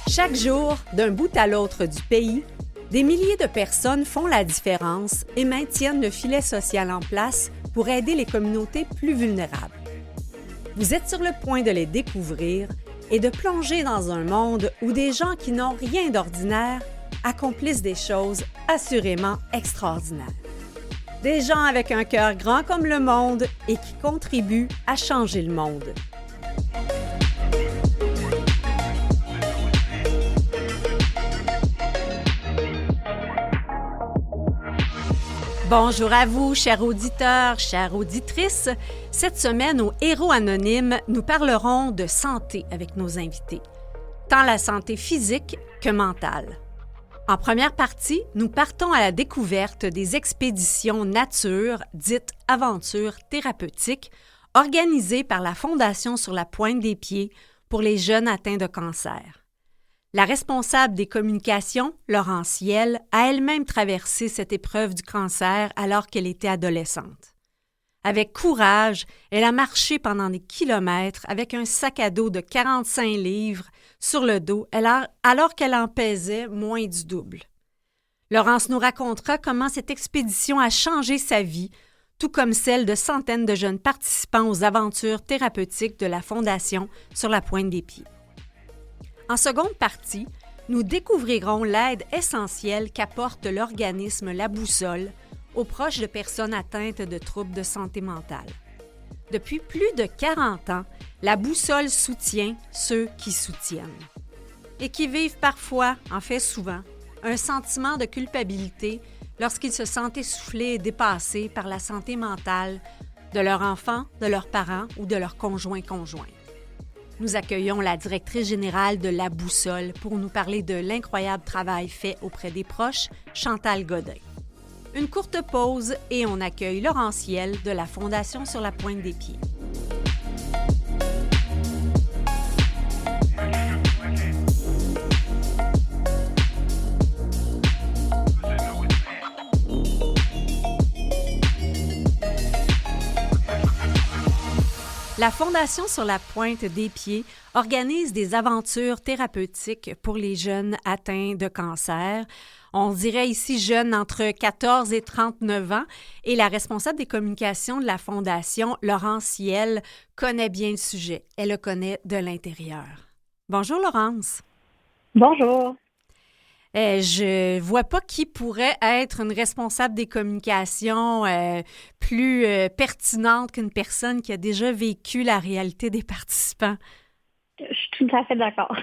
Chaque jour, d'un bout à l'autre du pays, des milliers de personnes font la différence et maintiennent le filet social en place pour aider les communautés plus vulnérables. Vous êtes sur le point de les découvrir et de plonger dans un monde où des gens qui n'ont rien d'ordinaire accomplissent des choses assurément extraordinaires. Des gens avec un cœur grand comme le monde et qui contribuent à changer le monde. Bonjour à vous, chers auditeurs, chères auditrices. Cette semaine, au Héros Anonymes, nous parlerons de santé avec nos invités, tant la santé physique que mentale. En première partie, nous partons à la découverte des expéditions nature, dites aventures thérapeutiques, organisées par la Fondation Sur la Pointe des Pieds pour les jeunes atteints de cancer. La responsable des communications, Laurence Ciel, a elle-même traversé cette épreuve du cancer alors qu'elle était adolescente. Avec courage, elle a marché pendant des kilomètres avec un sac à dos de 45 livres sur le dos alors qu'elle en pesait moins du double. Laurence nous racontera comment cette expédition a changé sa vie, tout comme celle de centaines de jeunes participants aux aventures thérapeutiques de la Fondation Sur la Pointe des Pieds. En seconde partie, nous découvrirons l'aide essentielle qu'apporte l'organisme La Boussole aux proches de personnes atteintes de troubles de santé mentale. Depuis plus de 40 ans, La Boussole soutient ceux qui soutiennent et qui vivent parfois, en fait souvent, un sentiment de culpabilité lorsqu'ils se sentent essoufflés et dépassés par la santé mentale de leur enfant, de leurs parents ou de leur conjoint-conjointe. Nous accueillons la directrice générale de La Boussole pour nous parler de l'incroyable travail fait auprès des proches, Chantal Godin. Une courte pause et on accueille Laurence Ciel de la Fondation Sur la Pointe des Pieds. La Fondation Sur la Pointe des Pieds organise des aventures thérapeutiques pour les jeunes atteints de cancer. On dirait ici jeunes entre 14 et 39 ans. Et la responsable des communications de la Fondation, Laurence Ciel, connaît bien le sujet. Elle le connaît de l'intérieur. Bonjour Laurence. Bonjour. Je vois pas qui pourrait être une responsable des communications plus pertinente qu'une personne qui a déjà vécu la réalité des participants. Je suis tout à fait d'accord.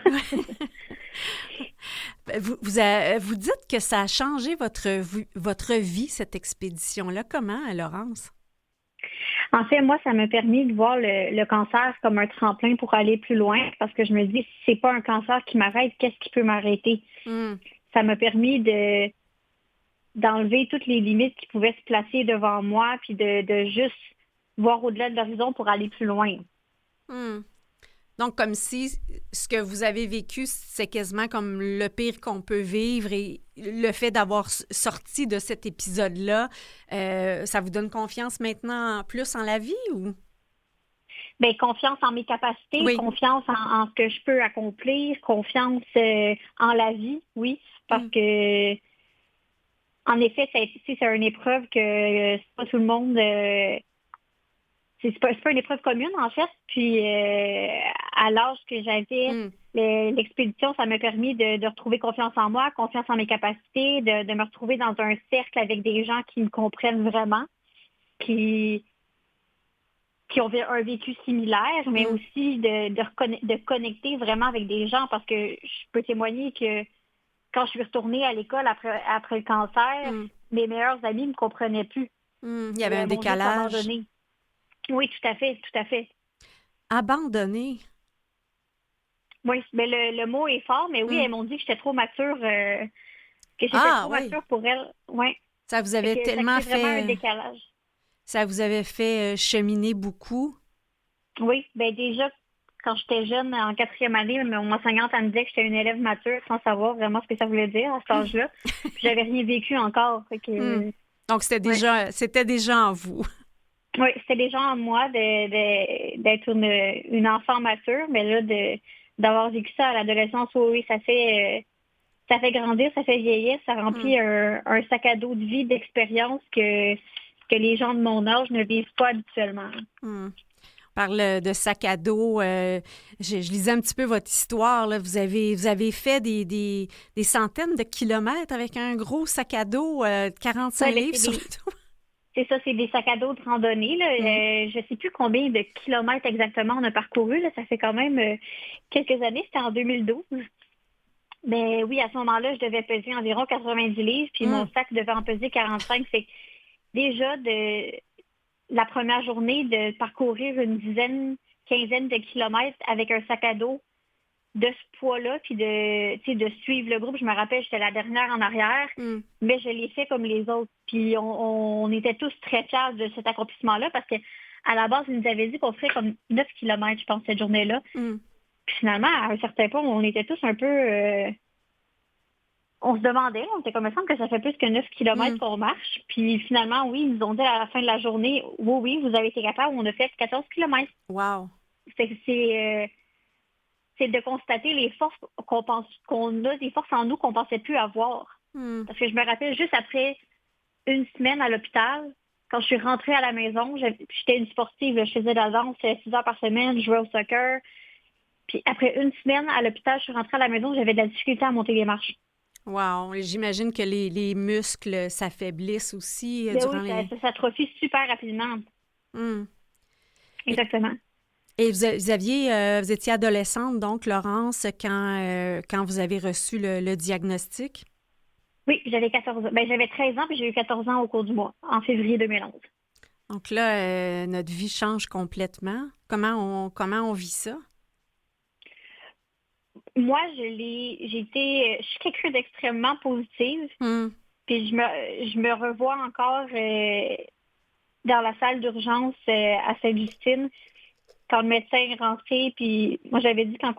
Vous dites que ça a changé votre vie, cette expédition-là. Comment, Laurence? En fait, moi, ça m'a permis de voir le cancer comme un tremplin pour aller plus loin parce que je me dis, si c'est pas un cancer qui m'arrête, qu'est-ce qui peut m'arrêter? Ça m'a permis d'enlever toutes les limites qui pouvaient se placer devant moi puis de juste voir au-delà de l'horizon pour aller plus loin. Donc, comme si ce que vous avez vécu, c'est quasiment comme le pire qu'on peut vivre et le fait d'avoir sorti de cet épisode-là, ça vous donne confiance maintenant plus en la vie ou? Bien, confiance en mes capacités, oui. Confiance en ce que je peux accomplir, confiance en la vie, oui, parce que, en effet, c'est une épreuve que c'est pas tout le monde... c'est pas une épreuve commune, en fait. Puis, à l'âge que j'avais, l'expédition, ça m'a permis de retrouver confiance en moi, confiance en mes capacités, de me retrouver dans un cercle avec des gens qui me comprennent vraiment, qui ont un vécu similaire, mais aussi de connecter vraiment avec des gens, parce que je peux témoigner que quand je suis retournée à l'école après le cancer, mes meilleurs amis ne me comprenaient plus. Il y avait un décalage. Oui, tout à fait. Abandonné? Oui, mais le mot est fort, mais oui, elles m'ont dit que j'étais trop mature, mature pour elles. Oui. Ça vous avait tellement fait... vraiment un décalage. Ça vous avait fait cheminer beaucoup? Oui, ben déjà, quand j'étais jeune, en quatrième année, mon enseignante, elle me disait que j'étais une élève mature sans savoir vraiment ce que ça voulait dire à cet âge-là. Puis j'avais rien vécu encore. Fait Hmm. que, Donc, ouais. c'était déjà en vous. Oui, c'était déjà en moi d'être une enfant mature, mais là, d'avoir vécu ça à l'adolescence, oui, oui, ça fait grandir, ça fait vieillir, ça Hmm. remplit un sac à dos de vie, d'expérience que les gens de mon âge ne vivent pas habituellement. Hmm. On parle de sac à dos. Je lisais un petit peu votre histoire, là. Vous avez fait des centaines de kilomètres avec un gros sac à dos de Ouais, 45 ben, livres sur le dos. c'est ça, c'est des sacs à dos de randonnée, là. Hmm. Je sais plus combien de kilomètres exactement on a parcouru, là. Ça fait quand même quelques années, c'était en 2012. Mais oui, à ce moment-là, je devais peser environ 90 livres, puis Hmm. mon sac devait en peser 45. C'est déjà de la première journée de parcourir une dizaine, quinzaine de kilomètres avec un sac à dos de ce poids-là, puis tu sais, de suivre le groupe. Je me rappelle, j'étais la dernière en arrière, Hmm. mais je l'ai fait comme les autres. Puis on était tous très fiers de cet accomplissement-là parce que à la base, ils nous avaient dit qu'on ferait comme 9 kilomètres, je pense, cette journée-là. Hmm. Puis finalement, à un certain point, on était tous un peu on se demandait, on était comme, il me semble que ça fait plus que 9 Hmm. kilomètres qu'on marche. Puis finalement, oui, ils nous ont dit à la fin de la journée, oui, oui, vous avez été capable, on a fait 14 kilomètres. Wow. C'est de constater les forces qu'on pense qu'on a, des forces en nous qu'on pensait plus avoir. Hmm. Parce que je me rappelle juste après une semaine à l'hôpital, quand je suis rentrée à la maison, j'étais une sportive, là, je faisais de la danse 6 heures par semaine, je jouais au soccer. Puis après une semaine à l'hôpital, je suis rentrée à la maison, j'avais de la difficulté à monter les marches. Wow. Et j'imagine que les muscles s'affaiblissent aussi Ben durant oui, les... ça s'atrophie super rapidement. Hmm. Et, Exactement. et vous étiez adolescente, donc, Laurence, quand vous avez reçu le diagnostic? Oui, j'avais 14 ans. Ben, j'avais 13 ans, puis j'ai eu 14 ans au cours du mois, en février 2011. Donc là, notre vie change complètement. Comment on vit ça? Moi, je suis quelqu'un d'extrêmement positive, Hmm. puis je me revois encore dans la salle d'urgence à Sainte-Justine, quand le médecin est rentré, puis moi, j'avais dit quand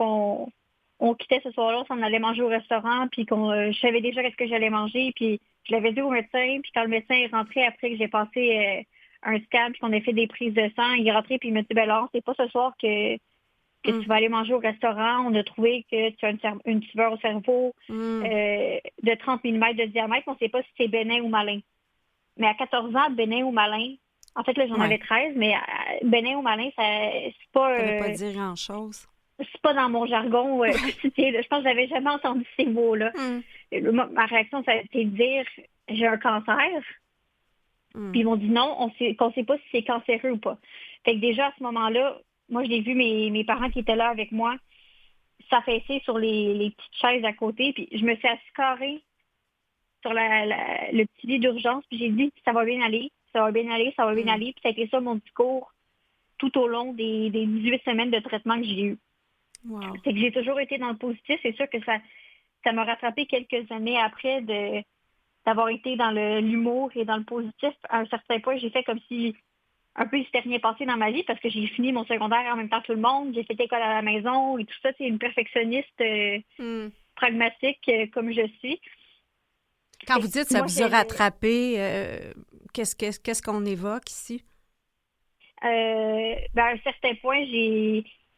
on quittait ce soir-là, on s'en allait manger au restaurant, puis je savais déjà qu'est-ce que j'allais manger, puis je l'avais dit au médecin, puis quand le médecin est rentré après que j'ai passé un scan, puis qu'on a fait des prises de sang, il est rentré, puis il m'a dit, ben Laurence, c'est pas ce soir que Hmm. tu vas aller manger au restaurant. On a trouvé que tu as une tumeur au cerveau Hmm. de 30 millimètres de diamètre. On ne sait pas si c'est bénin ou malin. Mais à 14 ans, bénin ou malin, en fait, là, j'en Ouais. avais 13, mais bénin ou malin, Ça veut pas dire grand-chose. c'est pas dans mon jargon quotidien, là. Je pense que j'avais jamais entendu ces mots-là. Hmm. Ma réaction, ça a été de dire j'ai un cancer. Hmm. Puis ils m'ont dit non, qu'on sait pas si c'est cancéreux ou pas. Fait que déjà à ce moment-là, moi, je l'ai vu mes parents qui étaient là avec moi s'affaisser sur les petites chaises à côté. Puis je me suis assise carrée sur le petit lit d'urgence. Puis j'ai dit, ça va bien aller, ça va bien aller, ça va bien Hmm. aller. Puis ça a été ça mon discours tout au long des 18 semaines de traitement que j'ai eu. Wow. C'est que j'ai toujours été dans le positif. C'est sûr que ça m'a rattrapé quelques années après d'avoir été dans l'humour et dans le positif. À un certain point, j'ai fait comme si un peu il s'était rien passé dans ma vie parce que j'ai fini mon secondaire en même temps que tout le monde. J'ai fait école à la maison et tout ça. C'est une perfectionniste Hmm. pragmatique comme je suis. Quand vous dites ça Moi, vous a rattrapé, qu'est-ce qu'on évoque ici? ben, à un certain point,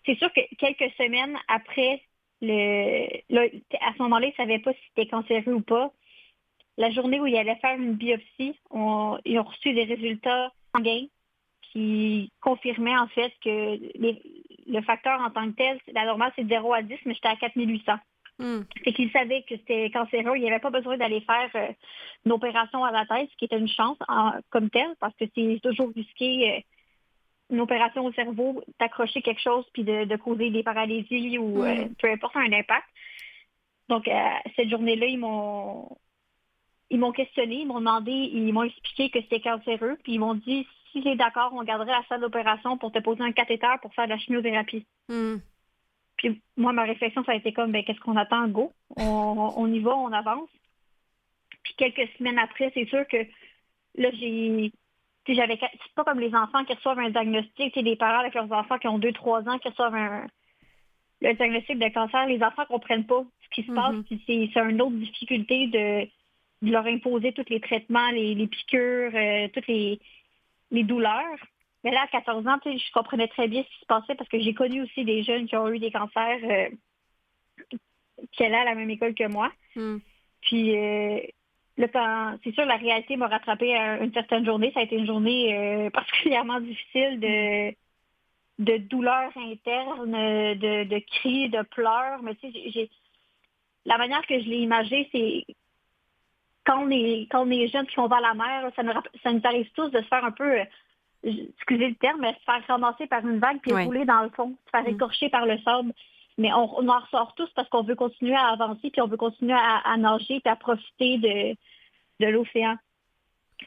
c'est sûr que quelques semaines après là, à ce moment-là, ils ne savaient pas si c'était cancéreux ou pas. La journée où ils allaient faire une biopsie, ils ont reçu des résultats sanguins qui confirmaient en fait que le facteur en tant que tel, la normale c'est de 0 à 10, mais j'étais à 4800. Hmm. C'est qu'ils savaient que c'était cancéreux. Il n'y avait pas besoin d'aller faire une opération à la tête, ce qui était une chance comme telle, parce que c'est toujours risqué une opération au cerveau, d'accrocher quelque chose puis de causer des paralysies ou Hmm. peu importe un impact. Donc, cette journée-là, ils m'ont questionné, ils m'ont demandé, ils m'ont expliqué que c'était cancéreux, puis ils m'ont dit, si tu es d'accord, on garderait la salle d'opération pour te poser un cathéter pour faire de la chimiothérapie. Hmm. Puis moi, ma réflexion, ça a été comme, ben, qu'est-ce qu'on attend, go? On y va, on avance. Puis quelques semaines après, c'est sûr que là, C'est pas comme les enfants qui reçoivent un diagnostic, des parents avec leurs enfants qui ont 2-3 ans qui reçoivent le diagnostic de cancer. Les enfants comprennent pas ce qui se passe, Mhm. puis c'est une autre difficulté de leur imposer tous les traitements, les piqûres, toutes les douleurs. Mais là, à 14 ans, je comprenais très bien ce qui se passait parce que j'ai connu aussi des jeunes qui ont eu des cancers qui allaient à la même école que moi. Mm. Puis là, c'est sûr, la réalité m'a rattrapée à une certaine journée. Ça a été une journée particulièrement difficile de douleurs internes, de cris, de pleurs. Mais tu sais, la manière que je l'ai imagé, c'est quand on est jeunes puis qu'on va à la mer, ça nous arrive tous de se faire un peu, excusez le terme, mais se faire ramasser par une vague puis Ouais. rouler dans le fond, se faire écorcher par le sable. Mais on en ressort tous parce qu'on veut continuer à avancer puis on veut continuer à nager puis à profiter de l'océan.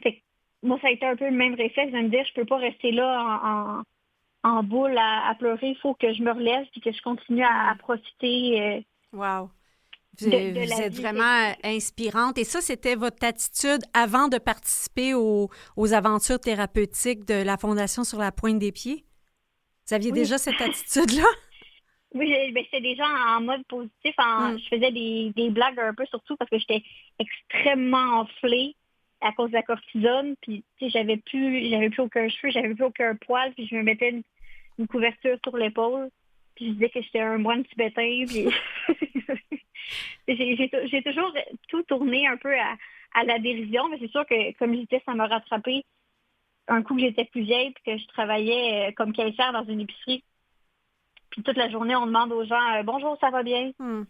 Fait que moi, ça a été un peu le même réflexe de me dire, je peux pas rester là en boule à pleurer. Il faut que je me relève puis que je continue à profiter Wow. de Vous la êtes vie. vraiment inspirante. Et ça, c'était votre attitude avant de participer aux aventures thérapeutiques de la Fondation Sur la Pointe des Pieds? Vous aviez Oui, déjà cette attitude-là? oui, c'était déjà en mode positif. Mm. Je faisais des blagues un peu, surtout parce que j'étais extrêmement enflée à cause de la cortisone. Puis, tu sais, j'avais plus aucun cheveu, j'avais plus aucun poil. Puis, je me mettais une couverture sur l'épaule. Puis, je disais que j'étais un moine tibétain. Puis, j'ai toujours tout tourné un peu à la dérision. Mais c'est sûr que, comme je disais, ça m'a rattrapé un coup que j'étais plus vieille puis que je travaillais comme caissière dans une épicerie. Puis toute la journée, on demande aux gens bonjour, ça va bien? Mm.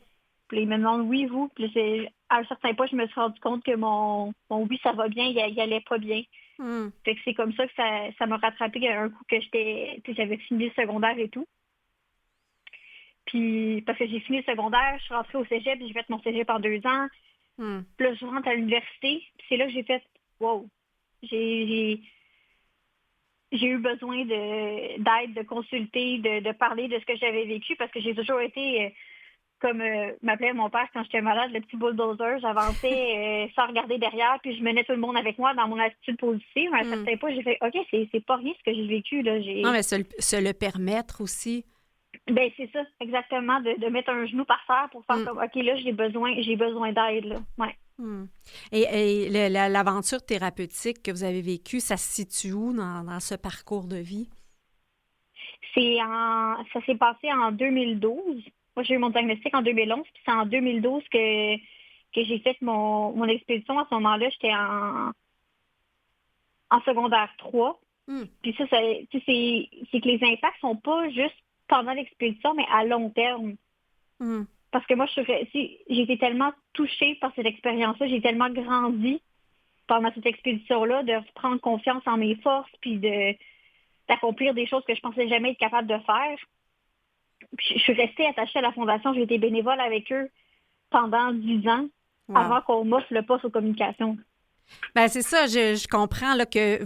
Puis là, ils me demandent oui, vous. Puis là, à un certain point, je me suis rendu compte que mon oui, ça va bien, il allait pas bien. Mm. Fait que c'est comme ça que ça m'a rattrapé un coup que j'avais fini le secondaire et tout. Puis parce que j'ai fini le secondaire, je suis rentrée au cégep, puis j'ai fait mon cégep en 2 ans. Mm. Puis là, je rentre à l'université. Puis c'est là que j'ai fait wow. J'ai eu besoin d'aide, de consulter, de parler de ce que j'avais vécu parce que j'ai toujours été comme m'appelait mon père quand j'étais malade, le petit bulldozer. J'avançais sans regarder derrière, puis je menais tout le monde avec moi dans mon attitude positive. À un certain point, j'ai fait OK, c'est pas rien ce que j'ai vécu. Là. Non, mais se le permettre aussi. Ben c'est ça, exactement, de mettre un genou par terre pour faire Mm. comme OK, là, j'ai besoin d'aide. Là. Ouais. Mm. Et l'aventure thérapeutique que vous avez vécue, ça se situe où dans ce parcours de vie? Ça s'est passé en 2012. Moi, j'ai eu mon diagnostic en 2011, puis c'est en 2012 que j'ai fait mon expédition. À ce moment-là, j'étais en secondaire 3. Mm. Puis ça tu sais, c'est que les impacts sont pas juste pendant l'expédition, mais à long terme. Mm. Parce que moi, j'ai été tellement touchée par cette expérience-là, j'ai tellement grandi pendant cette expédition-là, de prendre confiance en mes forces, puis d'accomplir des choses que je pensais jamais être capable de faire. Puis je suis restée attachée à la Fondation, j'ai été bénévole avec eux pendant 10 ans Wow. avant qu'on m'offre le poste aux communications. Ben c'est ça, je comprends là, que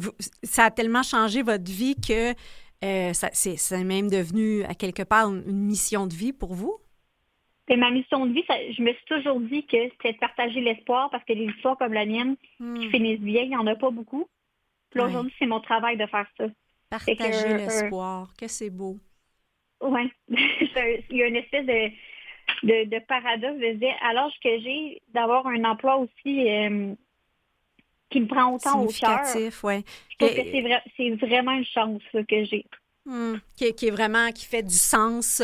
ça a tellement changé votre vie que c'est même devenu à quelque part une mission de vie pour vous. Et ma mission de vie, je me suis toujours dit que c'était de partager l'espoir parce que des histoires comme la mienne qui finissent bien, il n'y en a pas beaucoup. Puis là, aujourd'hui, c'est mon travail de faire ça. Partager l'espoir, que c'est beau. Oui. Il y a une espèce de paradoxe de se dire, à l'âge que j'ai, d'avoir un emploi aussi qui me prend autant au cœur. Significatif, oui. Je trouve que c'est vraiment une chance que j'ai. Qui est vraiment, qui fait du sens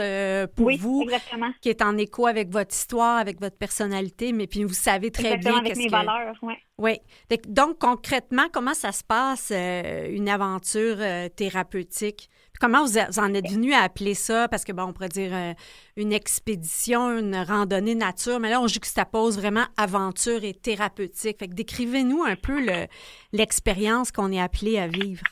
pour vous, exactement. qui est en écho avec votre histoire, avec votre personnalité, mais puis vous savez très exactement, bien avec mes valeurs, oui. Oui. Donc, concrètement, comment ça se passe, une aventure thérapeutique? Comment vous en êtes venu à appeler ça? Parce que, bon, on pourrait dire une expédition, une randonnée nature, mais là, on juxtapose vraiment aventure et thérapeutique. Fait que décrivez-nous un peu l'expérience qu'on est appelé à vivre.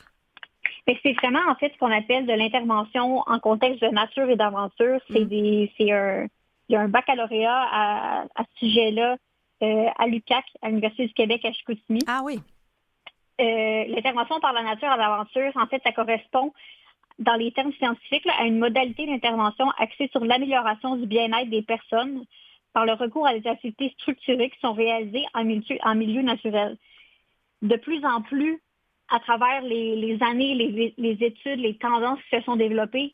C'est vraiment, en fait, ce qu'on appelle de l'intervention en contexte de nature et d'aventure. Il y a un baccalauréat à ce sujet-là à l'UQAC, à l'Université du Québec à Chicoutimi. Ah oui. L'intervention par la nature à l'aventure, en fait, ça correspond, dans les termes scientifiques, à une modalité d'intervention axée sur l'amélioration du bien-être des personnes par le recours à des activités structurées qui sont réalisées en milieu naturel. De plus en plus, à travers les années, les études, les tendances qui se sont développées,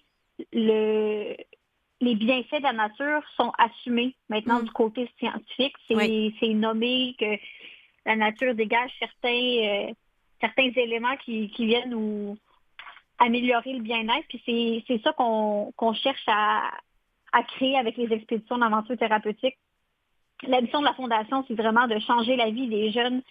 les bienfaits de la nature sont assumés maintenant du côté scientifique. C'est nommé que la nature dégage certains éléments qui viennent nous améliorer le bien-être. Puis c'est ça qu'on cherche à créer avec les expéditions d'aventure thérapeutique. La mission de la Fondation, c'est vraiment de changer la vie des jeunes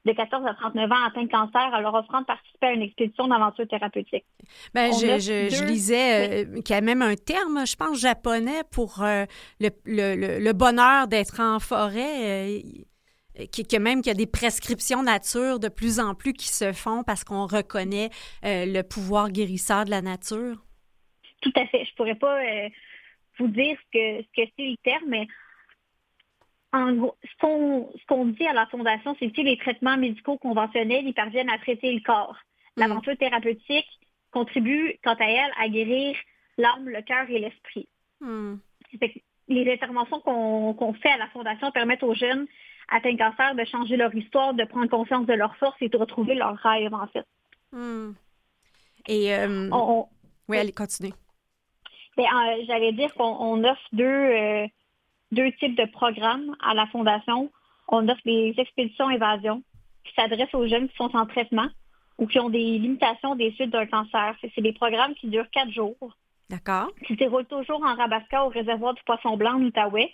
de 14 à 39 ans atteints de cancer en leur offrant de participer à une expédition d'aventure thérapeutique. Bien, je lisais qu'il y a même un terme, je pense, japonais pour le bonheur d'être en forêt, qu'il y a des prescriptions nature de plus en plus qui se font parce qu'on reconnaît le pouvoir guérisseur de la nature. Tout à fait. Je ne pourrais pas vous dire ce que c'est le terme, mais en gros, ce qu'on dit à la Fondation, c'est que les traitements médicaux conventionnels, ils parviennent à traiter le corps. L'aventure thérapeutique contribue, quant à elle, à guérir l'âme, le cœur et l'esprit. Les interventions qu'on fait à la Fondation permettent aux jeunes atteints de cancer de changer leur histoire, de prendre conscience de leur force et de retrouver leur rêve, en fait. Et oui, allez, continuez. J'allais dire qu'on offre deux types de programmes à la Fondation. On offre des expéditions évasion qui s'adressent aux jeunes qui sont en traitement ou qui ont des limitations des suites d'un cancer. C'est des programmes qui durent 4 jours. D'accord. Qui se déroulent toujours en Rabasca au réservoir du Poisson Blanc en Outaouais,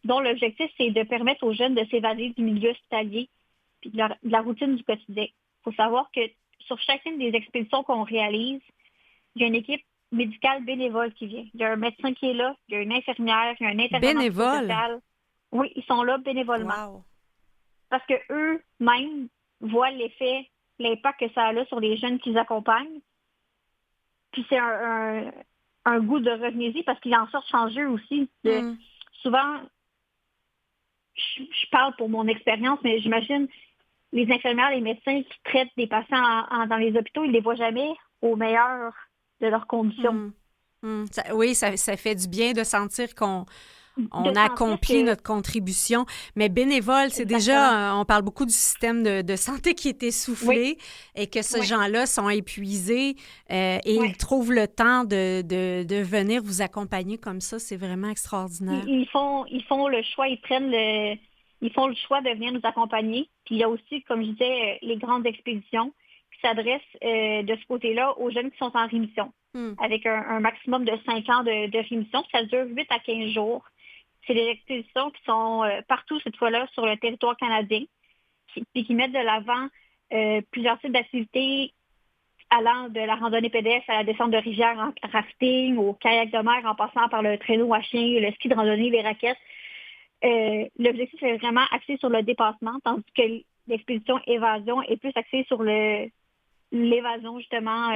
dont l'objectif, c'est de permettre aux jeunes de s'évader du milieu hospitalier et de la routine du quotidien. Il faut savoir que sur chacune des expéditions qu'on réalise, il y a une équipe médicale bénévole qui vient. Il y a un médecin qui est là, il y a une infirmière, il y a un intervenant social. Oui, ils sont là bénévolement. Wow. Parce que eux-mêmes voient l'impact que ça a là sur les jeunes qu'ils accompagnent. Puis c'est un goût de revenir-y parce qu'ils en sortent changés aussi. Souvent, je parle pour mon expérience, mais j'imagine les infirmières, les médecins qui traitent des patients dans les hôpitaux, ils ne les voient jamais au meilleur de leurs conditions. Ça fait du bien de sentir qu'on accomplit notre contribution. Mais bénévole, c'est déjà, on parle beaucoup du système de santé qui est essoufflé et que ces gens-là sont épuisés et ils trouvent le temps de venir vous accompagner comme ça. C'est vraiment extraordinaire. Ils font le choix, ils font le choix de venir nous accompagner. Puis il y a aussi, comme je disais, les grandes expéditions qui s'adressent de ce côté-là aux jeunes qui sont en rémission, avec un maximum de 5 ans de rémission. Ça dure 8 à 15 jours. C'est des expéditions qui sont partout, cette fois-là, sur le territoire canadien, qui mettent de l'avant plusieurs types d'activités allant de la randonnée pédestre à la descente de rivière en rafting, au kayak de mer, en passant par le traîneau à chien, le ski de randonnée, les raquettes. L'objectif est vraiment axé sur le dépassement, tandis que l'expédition évasion est plus axée sur l'évasion, justement,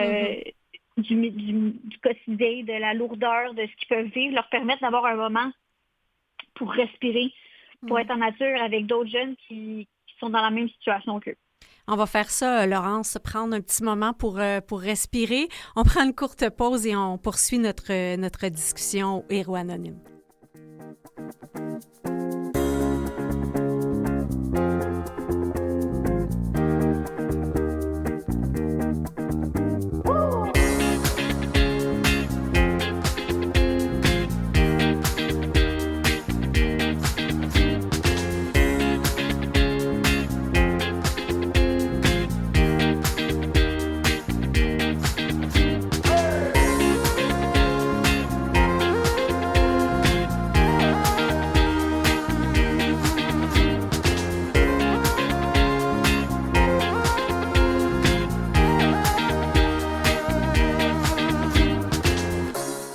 du quotidien, de la lourdeur, de ce qu'ils peuvent vivre, leur permettre d'avoir un moment pour respirer, pour être en nature avec d'autres jeunes qui sont dans la même situation qu'eux. On va faire ça, Laurence, prendre un petit moment pour respirer. On prend une courte pause et on poursuit notre discussion au Héros Anonyme.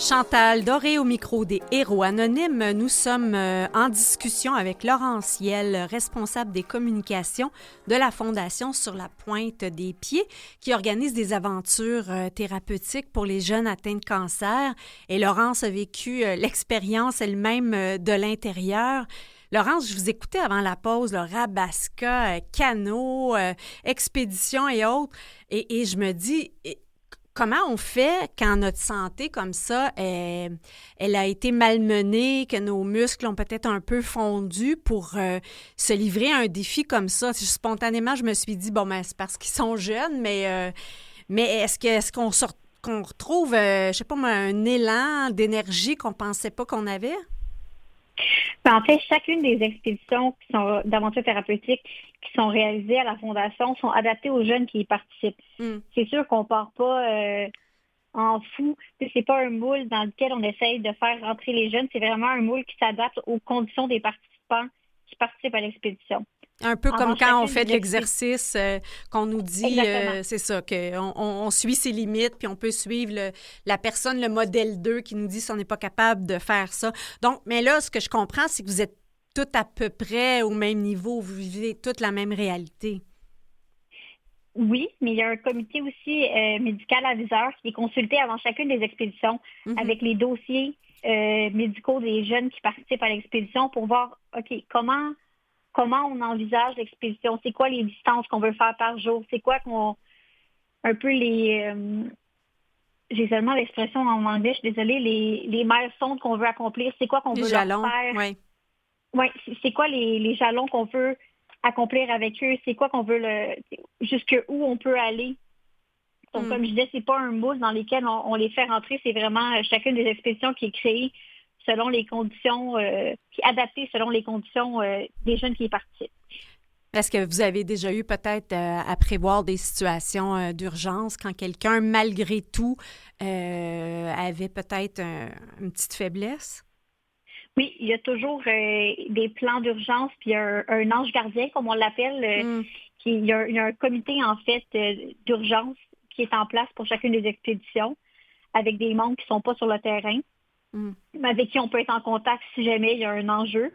Chantal Doré au micro des Héros Anonymes. Nous sommes en discussion avec Laurence Ciel, responsable des communications de la Fondation Sur la Pointe des Pieds, qui organise des aventures thérapeutiques pour les jeunes atteints de cancer. Et Laurence a vécu l'expérience elle-même de l'intérieur. Laurence, je vous écoutais avant la pause, le Rabasca, canot, expédition et autres. Et je me dis... Comment on fait quand notre santé comme ça, elle a été malmenée, que nos muscles ont peut-être un peu fondu pour se livrer à un défi comme ça? Spontanément, je me suis dit, bon, ben, c'est parce qu'ils sont jeunes, mais qu'on retrouve, je sais pas moi, un élan d'énergie qu'on pensait pas qu'on avait? En fait, chacune des expéditions qui sont d'aventure thérapeutique qui sont réalisées à la Fondation sont adaptées aux jeunes qui y participent. Mm. C'est sûr qu'on part pas en fou. C'est pas un moule dans lequel on essaye de faire rentrer les jeunes. C'est vraiment un moule qui s'adapte aux conditions des participants qui participent à l'expédition. Un peu En comme revanche, quand on chacune fait de des l'exercice, qu'on nous dit, Exactement. c'est ça, qu'on suit ses limites, puis on peut suivre la personne, le modèle 2 qui nous dit si on n'est pas capable de faire ça. Donc, mais là, ce que je comprends, c'est que vous êtes toutes à peu près au même niveau, vous vivez toute la même réalité. Oui, mais il y a un comité aussi médical aviseur qui est consulté avant chacune des expéditions Mhm. avec les dossiers médicaux des jeunes qui participent à l'expédition pour voir, OK, comment on envisage l'expédition, c'est quoi les distances qu'on veut faire par jour, c'est quoi un peu j'ai seulement l'expression en anglais, je suis désolée, les milestones qu'on veut accomplir, c'est quoi qu'on Les veut leur jalons, faire. oui. Oui, c'est quoi les jalons qu'on veut accomplir avec eux, c'est quoi qu'on veut jusque où on peut aller. Donc, comme je disais, c'est pas un moule dans lequel on les fait rentrer, c'est vraiment chacune des expéditions qui est créée selon les conditions, qui est adaptée selon les conditions des jeunes qui y participent. Est-ce que vous avez déjà eu peut-être à prévoir des situations d'urgence quand quelqu'un, malgré tout, avait peut-être une petite faiblesse? Oui, il y a toujours des plans d'urgence, puis un ange gardien, comme on l'appelle, il y a un comité, en fait, d'urgence qui est en place pour chacune des expéditions, avec des membres qui ne sont pas sur le terrain, mais avec qui on peut être en contact si jamais il y a un enjeu.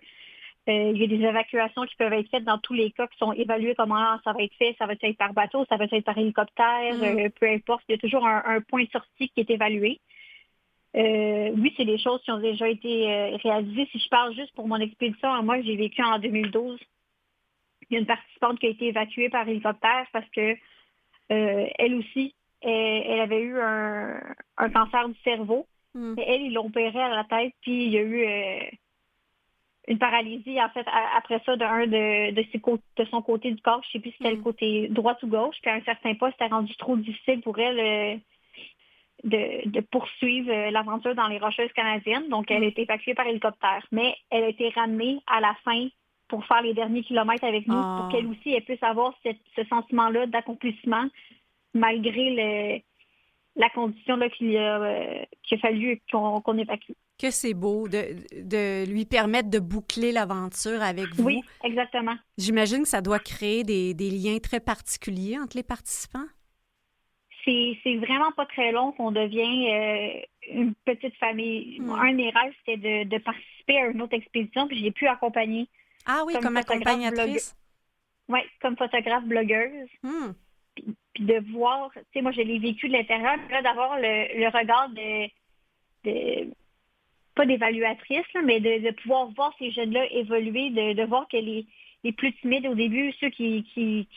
Il y a des évacuations qui peuvent être faites dans tous les cas qui sont évalués comment ça va être fait. Ça va être par bateau, ça va être par hélicoptère, peu importe. Il y a toujours un point de sortie qui est évalué. Oui, c'est des choses qui ont déjà été réalisées. Si je parle juste pour mon expédition, moi, que j'ai vécu en 2012, il y a une participante qui a été évacuée par hélicoptère parce que elle aussi, elle avait eu un cancer du cerveau. Et elle, ils l'ont opérée à la tête, puis il y a eu une paralysie, en fait, après ça, de son côté du corps. Je ne sais plus si c'était le côté droit ou gauche. Puis à un certain point, c'était rendu trop difficile pour elle de poursuivre l'aventure dans les Rocheuses canadiennes. Donc, elle a été évacuée par hélicoptère. Mais elle a été ramenée à la fin pour faire les derniers kilomètres avec nous, pour qu'elle aussi elle puisse avoir ce sentiment-là d'accomplissement, malgré la condition là, qu'il a fallu qu'on évacue. Que c'est beau de lui permettre de boucler l'aventure avec vous. Oui, exactement. J'imagine que ça doit créer des liens très particuliers entre les participants. C'est vraiment pas très long qu'on devient une petite famille. Un de mes rêves, c'était de participer à une autre expédition, puis je l'ai pu accompagner. Ah oui, comme accompagnatrice? Oui, comme photographe blogueuse. Puis de voir, tu sais, moi, je l'ai vécu de l'intérieur, puis là, d'avoir le regard pas d'évaluatrice, là, mais de pouvoir voir ces jeunes-là évoluer, de voir que les plus timides au début, ceux qui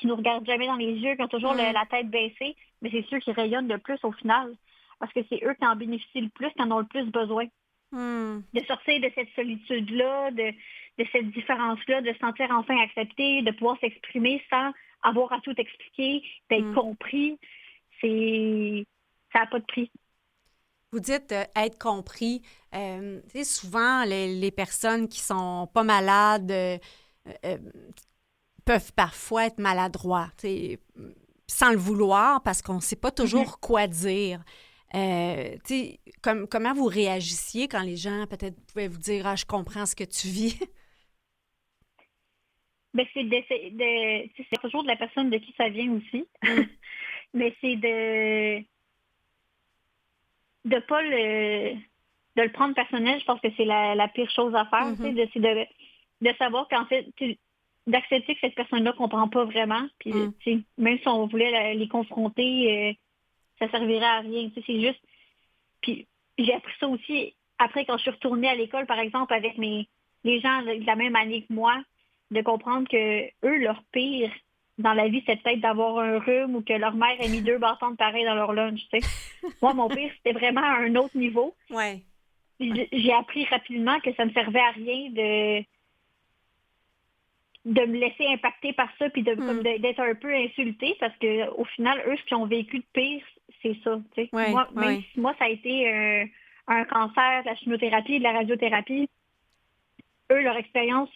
nous regardent jamais dans les yeux, qui ont toujours la tête baissée, mais c'est ceux qui rayonnent le plus au final, parce que c'est eux qui en bénéficient le plus, qui en ont le plus besoin. De sortir de cette solitude-là, de cette différence-là, de se sentir enfin accepté, de pouvoir s'exprimer sans avoir à tout expliquer, d'être compris, ça n'a pas de prix. Vous dites être compris. Tu sais, souvent, les personnes qui sont pas malades peuvent parfois être maladroits, tu sais, sans le vouloir, parce qu'on ne sait pas toujours quoi dire. Tu sais, comment vous réagissiez quand les gens peut-être pouvaient vous dire « Ah, je comprends ce que tu vis ». Ben, c'est toujours de la personne de qui ça vient aussi. Mais c'est de pas de le prendre personnel. Je pense que c'est la pire chose à faire. C'est de savoir qu'en fait, d'accepter que cette personne-là comprend pas vraiment. Puis même si on voulait les confronter, ça servirait à rien. C'est juste. Puis j'ai appris ça aussi après quand je suis retournée à l'école, par exemple, avec les gens de la même année que moi, de comprendre que eux, leur pire, dans la vie, c'est peut-être d'avoir un rhume ou que leur mère ait mis 2 bâtons de pareil dans leur lunch, tu sais. Moi, mon pire, c'était vraiment à un autre niveau. Ouais. J'ai appris rapidement que ça ne servait à rien de me laisser impacter par ça puis d'être un peu insultée parce que au final, eux, ce qu'ils ont vécu de pire, c'est ça, tu sais. Ouais, Même si moi, ça a été un cancer, de la chimiothérapie, de la radiothérapie, eux, leur expérience,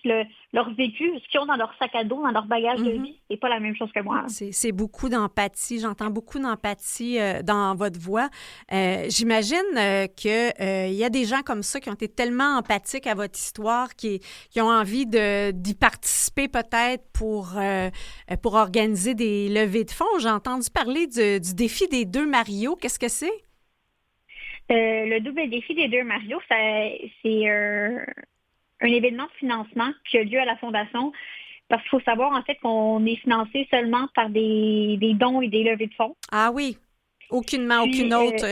leur vécu, ce qu'ils ont dans leur sac à dos, dans leur bagage de vie, c'est pas la même chose que moi. C'est beaucoup d'empathie. J'entends beaucoup d'empathie dans votre voix. J'imagine qu'il y a des gens comme ça qui ont été tellement empathiques à votre histoire, qui ont envie d'y participer peut-être pour organiser des levées de fonds. J'ai entendu parler du défi des 2 Mario. Qu'est-ce que c'est? Le double défi des 2 Mario, c'est un événement de financement qui a lieu à la Fondation parce qu'il faut savoir en fait qu'on est financé seulement par des dons et des levées de fonds. Ah oui, aucune autre...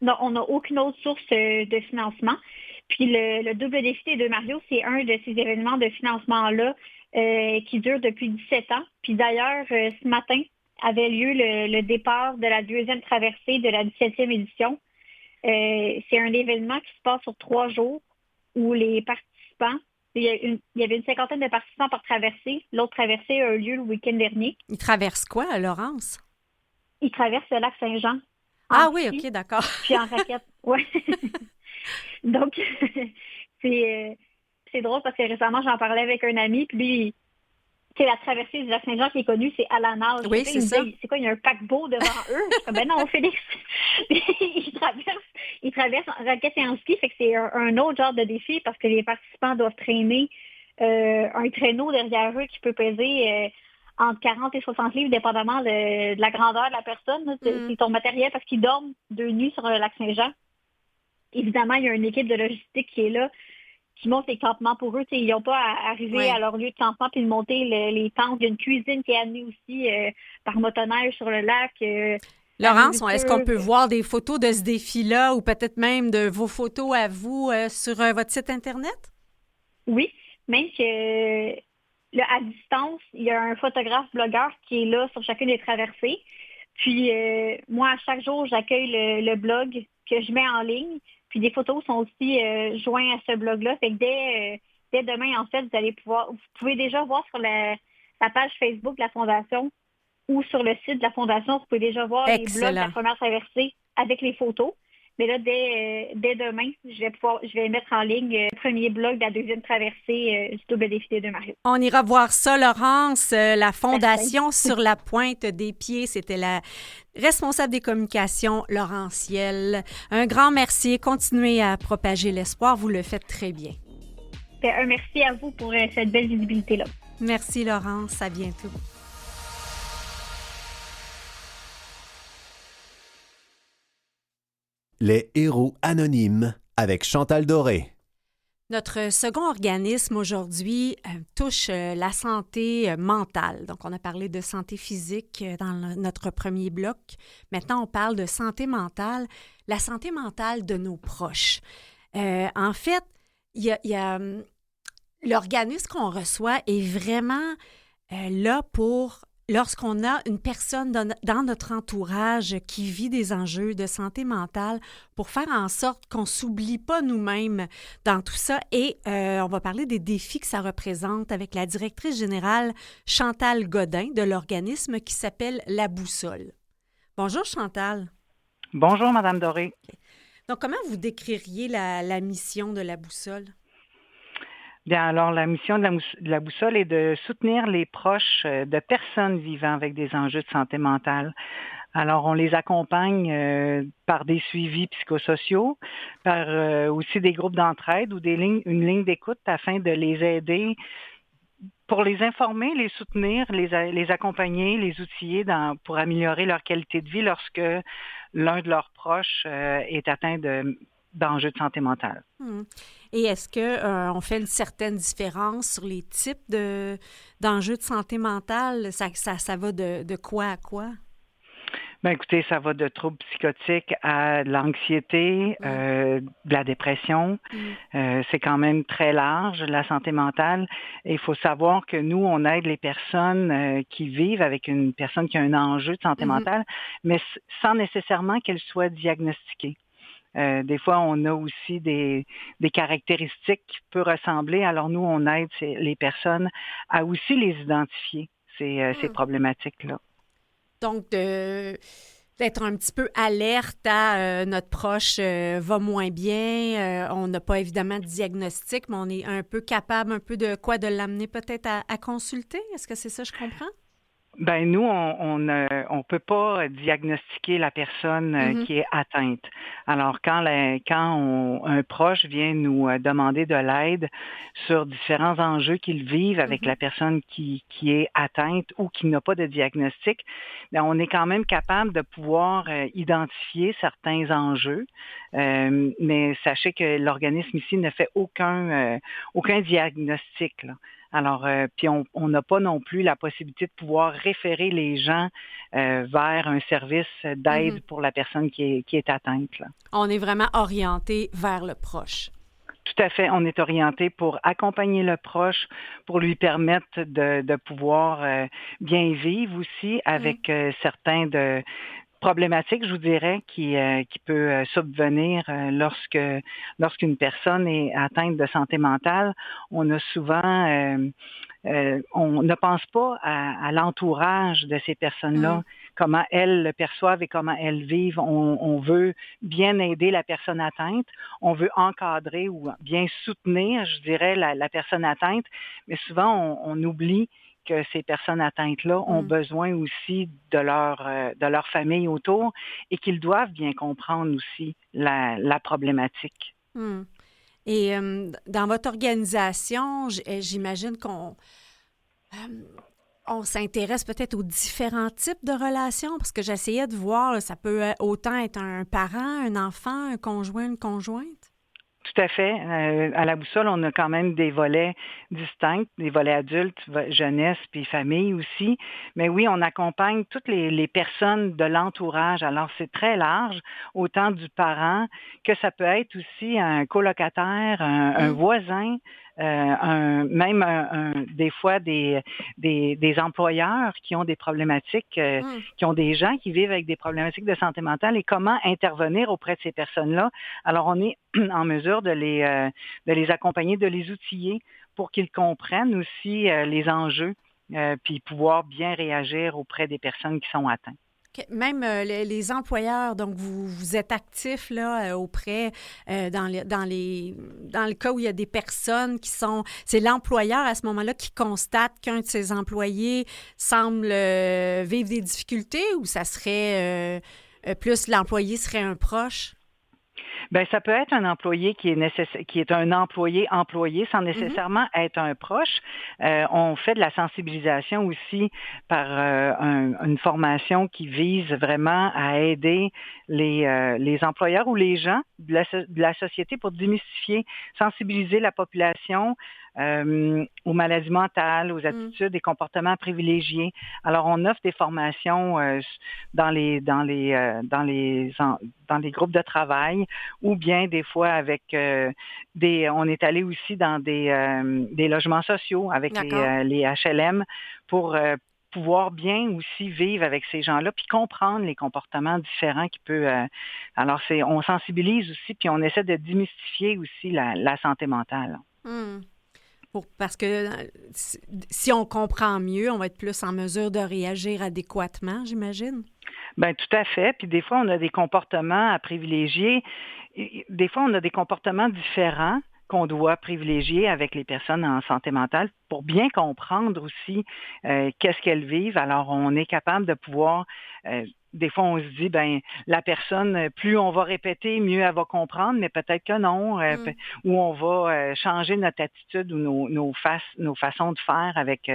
Non, on n'a aucune autre source de financement. Puis le double défi des 2 Mario, c'est un de ces événements de financement-là qui dure depuis 17 ans. Puis d'ailleurs, ce matin avait lieu le départ de la 2e traversée de la 17e édition. C'est un événement qui se passe sur 3 jours où les participants, il y avait une 50aine de participants par traversée. L'autre traversée a eu lieu le week-end dernier. Ils traversent quoi, Laurence? Ils traversent le lac Saint-Jean. Ah oui, OK, d'accord. Puis en raquette, oui. Donc, c'est drôle parce que récemment, j'en parlais avec un ami, puis lui, c'est la traversée du lac Saint-Jean qui est connue, c'est à la nage. Oui, c'est ça. C'est quoi, il y a un paquebot devant eux? Je dis, ben non, Félix. Ils traversent en raquette et en ski, fait que c'est un autre genre de défi parce que les participants doivent traîner un traîneau derrière eux qui peut peser entre 40 et 60 livres, dépendamment de la grandeur de la personne. C'est ton matériel parce qu'ils dorment 2 nuits sur le lac Saint-Jean. Évidemment, il y a une équipe de logistique qui est là, qui monte les campements pour eux. Ils n'ont pas à arriver à leur lieu de campement puis de monter les tentes. Il y a une cuisine qui est amenée aussi par motoneige sur le lac. Laurence, est-ce qu'on peut voir des photos de ce défi-là ou peut-être même de vos photos à vous sur votre site Internet? Oui, même que à distance, il y a un photographe-blogueur qui est là sur chacune des traversées. Puis moi, à chaque jour, j'accueille le blog que je mets en ligne. Puis des photos sont aussi jointes à ce blog-là. Fait que dès demain, en fait, vous pouvez déjà voir sur la page Facebook de la Fondation ou sur le site de la Fondation, vous pouvez déjà voir les blogs de la première traversée avec les photos. Mais là, dès demain, je vais mettre en ligne le premier blog de la 2e traversée du double défi des 2 Mario. On ira voir ça, Laurence. La Fondation sur la pointe des pieds, c'était la responsable des communications, Laurence Ciel. Un grand merci. Continuez à propager l'espoir. Vous le faites très bien. Un merci à vous pour cette belle visibilité-là. Merci, Laurence. À bientôt. Les héros anonymes avec Chantal Doré. Notre second organisme aujourd'hui touche la santé mentale. Donc, on a parlé de santé physique dans notre premier bloc. Maintenant, on parle de santé mentale, la santé mentale de nos proches. En fait, il y a l'organisme qu'on reçoit est vraiment là pour... Lorsqu'on a une personne dans notre entourage qui vit des enjeux de santé mentale, pour faire en sorte qu'on ne s'oublie pas nous-mêmes dans tout ça. Et on va parler des défis que ça représente avec la directrice générale Chantal Godin de l'organisme qui s'appelle La Boussole. Bonjour Chantal. Bonjour Madame Doré. Donc, comment vous décririez la mission de La Boussole? Bien, alors la mission de la Boussole est de soutenir les proches de personnes vivant avec des enjeux de santé mentale. Alors, on les accompagne par des suivis psychosociaux, par aussi des groupes d'entraide ou une ligne d'écoute afin de les aider pour les informer, les soutenir, les accompagner, les outiller pour améliorer leur qualité de vie lorsque l'un de leurs proches est atteint d'enjeux de santé mentale. Et est-ce qu'on fait une certaine différence sur les types d'enjeux de santé mentale? Ça va de quoi à quoi? Ben écoutez, ça va de troubles psychotiques à de l'anxiété, de la dépression. Mm. C'est quand même très large, la santé mentale. Et il faut savoir que nous, on aide les personnes qui vivent avec une personne qui a un enjeu de santé Mhm. mentale, mais sans nécessairement qu'elle soit diagnostiquée. Des fois, on a aussi des caractéristiques qui peuvent ressembler. Alors nous, on aide les personnes à aussi les identifier, ces Mm. problématiques-là. Donc, d'être un petit peu alerte à notre proche va moins bien. On n'a pas évidemment de diagnostic, mais on est un peu capable, un peu de l'amener peut-être à consulter. Est-ce que c'est ça, je comprends? Ben nous, on peut pas diagnostiquer la personne Mhm. qui est atteinte. Alors un proche vient nous demander de l'aide sur différents enjeux qu'ils vivent avec Mhm. la personne qui est atteinte ou qui n'a pas de diagnostic, ben on est quand même capable de pouvoir identifier certains enjeux. Mais sachez que l'organisme ici ne fait aucun diagnostic, là. Alors, puis on n'a pas non plus la possibilité de pouvoir référer les gens vers un service Mhm. d'aide pour la personne qui est atteinte, là. On est vraiment orienté vers le proche. Tout à fait, on est orienté pour accompagner le proche, pour lui permettre de pouvoir bien vivre aussi Mm. avec certains de problématique, je vous dirais, qui peut subvenir lorsqu'une personne est atteinte de santé mentale. On a souvent, on ne pense pas à l'entourage de ces Mm. personnes-là, comment elles le perçoivent et comment elles vivent. On veut bien aider la personne atteinte, on veut encadrer ou bien soutenir, je dirais, la personne atteinte, mais souvent on oublie que ces personnes atteintes-là ont Mm. besoin aussi de leur famille autour et qu'ils doivent bien comprendre aussi la problématique. Mm. Et dans votre organisation, j'imagine euh, on s'intéresse peut-être aux différents types de relations, parce que j'essayais de voir, là, ça peut autant être un parent, un enfant, un conjoint, une conjointe. Tout à fait. À la boussole, on a quand même des volets distincts, des volets adultes, jeunesse, puis famille aussi. Mais oui, on accompagne toutes les personnes de l'entourage. Alors, c'est très large, autant du parent que ça peut être aussi un colocataire, un Mm. voisin, même des fois des employeurs qui ont des problématiques, Mm. qui ont des gens qui vivent avec des problématiques de santé mentale et comment intervenir auprès de ces personnes-là. Alors, on est en mesure de les accompagner, de les outiller pour qu'ils comprennent aussi les enjeux, puis pouvoir bien réagir auprès des personnes qui sont atteintes. OK. Même les employeurs, donc vous êtes actifs là, auprès, dans le cas où il y a des personnes qui sont... C'est l'employeur à ce moment-là qui constate qu'un de ses employés semble vivre des difficultés, ou ça serait plus l'employé serait un proche? Ben, ça peut être un employé qui est un employé sans Mhm. nécessairement être un proche. On fait de la sensibilisation aussi par une formation qui vise vraiment à aider les employeurs ou les gens de la société pour démystifier, sensibiliser la population aux maladies mentales, aux Mm. attitudes et comportements privilégiés. Alors, on offre des formations dans les groupes de travail, ou bien des fois avec on est allé aussi dans des logements sociaux avec D'accord. les HLM pour pouvoir bien aussi vivre avec ces gens-là, puis comprendre les comportements différents qui peut. Alors, on sensibilise aussi, puis on essaie de démystifier aussi la santé mentale. Mm. Parce que si on comprend mieux, on va être plus en mesure de réagir adéquatement, j'imagine. Ben tout à fait. Puis des fois, on a des comportements à privilégier. Des fois, on a des comportements différents qu'on doit privilégier avec les personnes en santé mentale pour bien comprendre aussi qu'est-ce qu'elles vivent. Alors, on est capable de pouvoir, des fois, on se dit, ben la personne, plus on va répéter, mieux elle va comprendre, mais peut-être que non, Mm. ou on va changer notre attitude ou nos façons de faire avec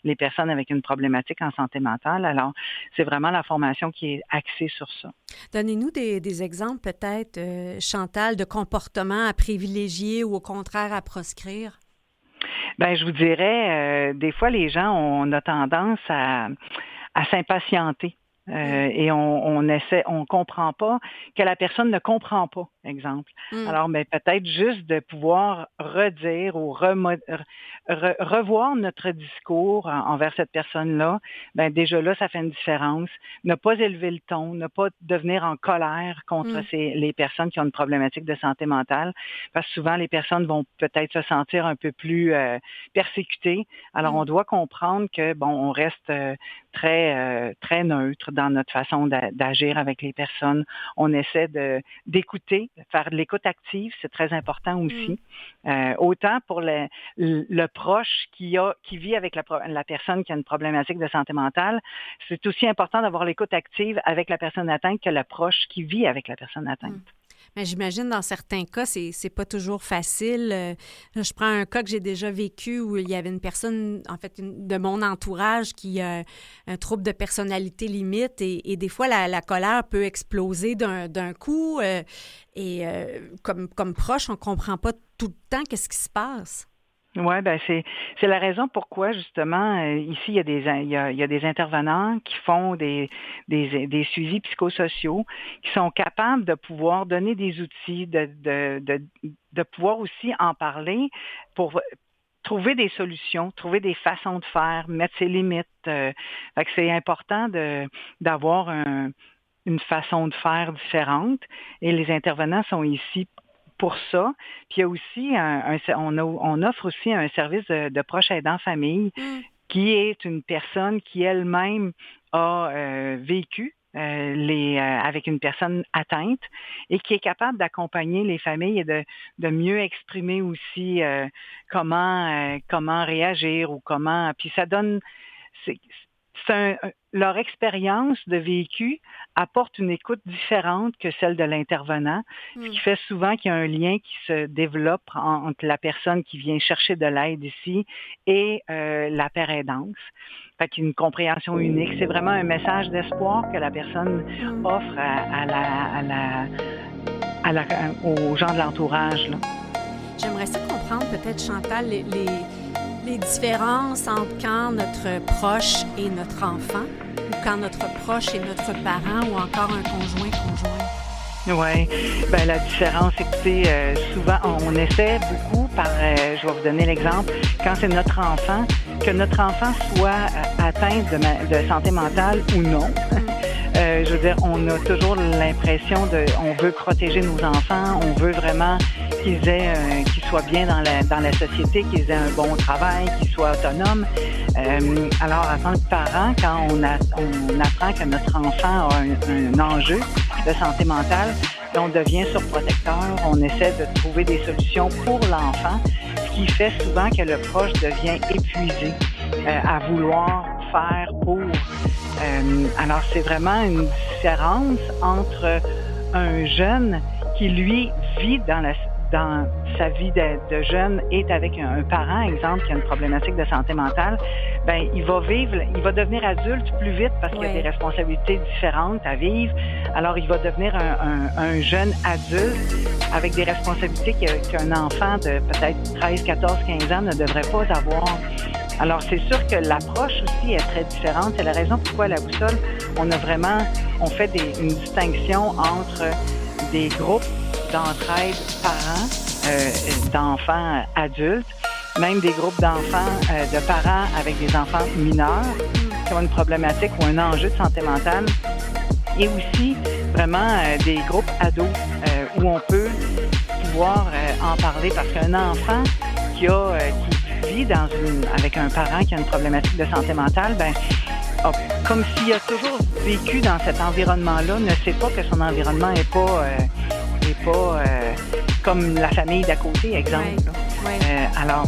les personnes avec une problématique en santé mentale. Alors, c'est vraiment la formation qui est axée sur ça. Donnez-nous des exemples, peut-être, Chantal, de comportements à privilégier ou au contraire à proscrire. Ben, je vous dirais, des fois, les gens, on a tendance à s'impatienter. et on comprend pas que la personne ne comprend pas, exemple. Alors, mais peut-être juste de pouvoir redire ou revoir notre discours envers cette personne-là, ben déjà là, ça fait une différence. Ne pas élever le ton, ne pas devenir en colère contre les personnes qui ont une problématique de santé mentale, parce que souvent, les personnes vont peut-être se sentir un peu plus persécutées. Alors, on doit comprendre que, bon, on reste très neutre dans notre façon d'agir avec les personnes. On essaie d'écouter, faire de l'écoute active, c'est très important aussi. Autant pour le proche qui vit avec la personne qui a une problématique de santé mentale, c'est aussi important d'avoir l'écoute active avec la personne atteinte que le proche qui vit avec la personne atteinte. Mais j'imagine dans certains cas, c'est pas toujours facile. Je prends un cas que j'ai déjà vécu où il y avait une personne, en fait, de mon entourage qui a un trouble de personnalité limite et des fois, la colère peut exploser d'un coup. Comme proche, on comprend pas tout le temps qu'est-ce qui se passe. Oui, ben c'est la raison pourquoi, justement, ici, il y a des intervenants qui font des suivis psychosociaux, qui sont capables de pouvoir donner des outils, de pouvoir aussi en parler pour trouver des solutions, trouver des façons de faire, mettre ses limites. Fait que c'est important d'avoir une façon de faire différente et les intervenants sont ici pour ça. Puis il y a aussi on offre aussi un service de proche aidant famille qui est une personne qui elle-même a vécu avec une personne atteinte et qui est capable d'accompagner les familles et de mieux exprimer aussi comment réagir ou comment. Puis ça donne. Leur expérience de vécu apporte une écoute différente que celle de l'intervenant, ce qui fait souvent qu'il y a un lien qui se développe entre la personne qui vient chercher de l'aide ici et la paire aidance. Fait qu'il y a une compréhension unique. C'est vraiment un message d'espoir que la personne offre aux gens de l'entourage, là. J'aimerais ça comprendre peut-être, Chantal, les différences entre quand notre proche est notre enfant ou quand notre proche est notre parent ou encore un conjoint. Oui, ben la différence, écoutez, souvent on essaie beaucoup je vais vous donner l'exemple, quand c'est notre enfant, que notre enfant soit atteint de santé mentale ou non. Je veux dire, on a toujours l'impression on veut protéger nos enfants, on veut vraiment qu'ils soient bien dans la société, qu'ils aient un bon travail, qu'ils soient autonomes. Alors, en tant que parent, quand on apprend que notre enfant a un enjeu de santé mentale, on devient surprotecteur, on essaie de trouver des solutions pour l'enfant, ce qui fait souvent que le proche devient épuisé à vouloir faire pour. Alors, c'est vraiment une différence entre un jeune qui, lui, vit dans sa vie de jeune, est avec un parent, exemple, qui a une problématique de santé mentale, ben il va devenir adulte plus vite parce qu'il y a des responsabilités différentes à vivre. Alors, il va devenir un jeune adulte avec des responsabilités qu'un enfant de peut-être 13, 14, 15 ans ne devrait pas avoir. Alors, c'est sûr que l'approche aussi est très différente. C'est la raison pourquoi à la boussole, on fait une distinction entre des groupes d'entraide parents, d'enfants adultes, même des groupes d'enfants, de parents avec des enfants mineurs qui ont une problématique ou un enjeu de santé mentale, et aussi vraiment des groupes ados où on peut pouvoir en parler parce qu'un enfant qui vit avec un parent qui a une problématique de santé mentale, comme s'il a toujours vécu dans cet environnement-là, ne sait pas que son environnement n'est pas comme la famille d'à côté, exemple. Alors,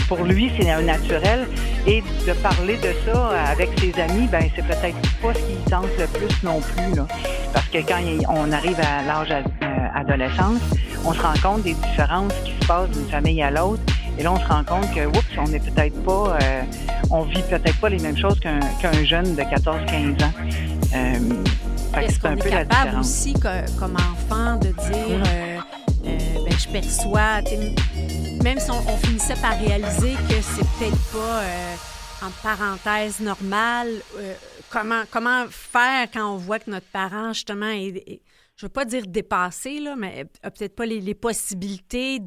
pour lui, c'est un naturel. Et de parler de ça avec ses amis, c'est peut-être pas ce qui tente le plus non plus, là. Parce que quand on arrive à l'âge adolescence, on se rend compte des différences qui se passent d'une famille à l'autre. Et là, on se rend compte que, on n'est peut-être pas, on vit peut-être pas les mêmes choses qu'un jeune de 14-15 ans. Est-ce qu'on est capable aussi, comme enfant, de dire, je perçois, même si on finissait par réaliser que c'est peut-être pas, en parenthèse, normal, comment faire quand on voit que notre parent, justement, je veux pas dire dépassé, là, mais a peut-être pas les possibilités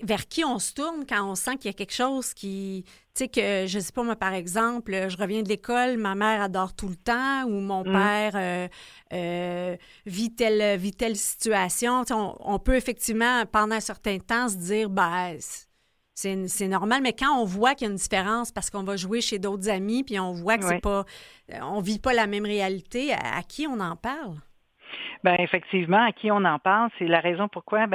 vers qui on se tourne quand on sent qu'il y a quelque chose qui... Tu sais, que, je sais pas, moi, par exemple, je reviens de l'école, ma mère adore tout le temps, ou mon père vit telle situation. Tu sais, on peut effectivement, pendant un certain temps, se dire, ben, c'est normal, mais quand on voit qu'il y a une différence parce qu'on va jouer chez d'autres amis, puis on voit que c'est pas... On vit pas la même réalité, à qui on en parle? Ben effectivement, à qui on en parle, c'est la raison pourquoi,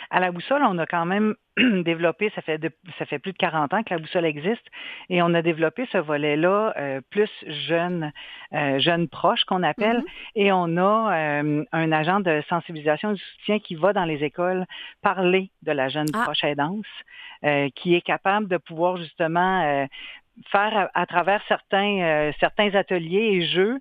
à la boussole, on a quand même développé, ça fait plus de 40 ans que la boussole existe, et on a développé ce volet-là plus jeune proche qu'on appelle, et on a un agent de sensibilisation et de soutien qui va dans les écoles parler de la jeune proche aidance, qui est capable de pouvoir justement faire à travers certains ateliers et jeux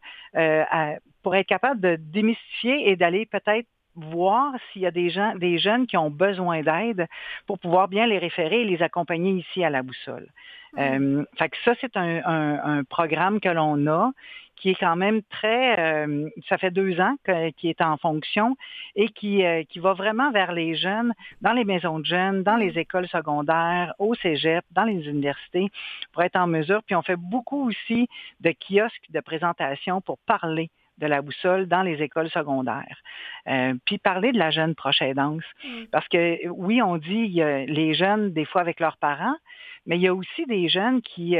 pour être capable de démystifier et d'aller peut-être voir s'il y a des jeunes qui ont besoin d'aide pour pouvoir bien les référer et les accompagner ici à la boussole. Fait que ça, c'est un programme que l'on a qui est quand même ça fait 2 ans qui est en fonction et qui va vraiment vers les jeunes, dans les maisons de jeunes, dans les écoles secondaires, au cégep, dans les universités, pour être en mesure. Puis on fait beaucoup aussi de kiosques de présentation pour parler de la boussole dans les écoles secondaires. Puis parler de la jeune proche aidance. Parce que oui, on dit il y a les jeunes, des fois avec leurs parents, mais il y a aussi des jeunes qui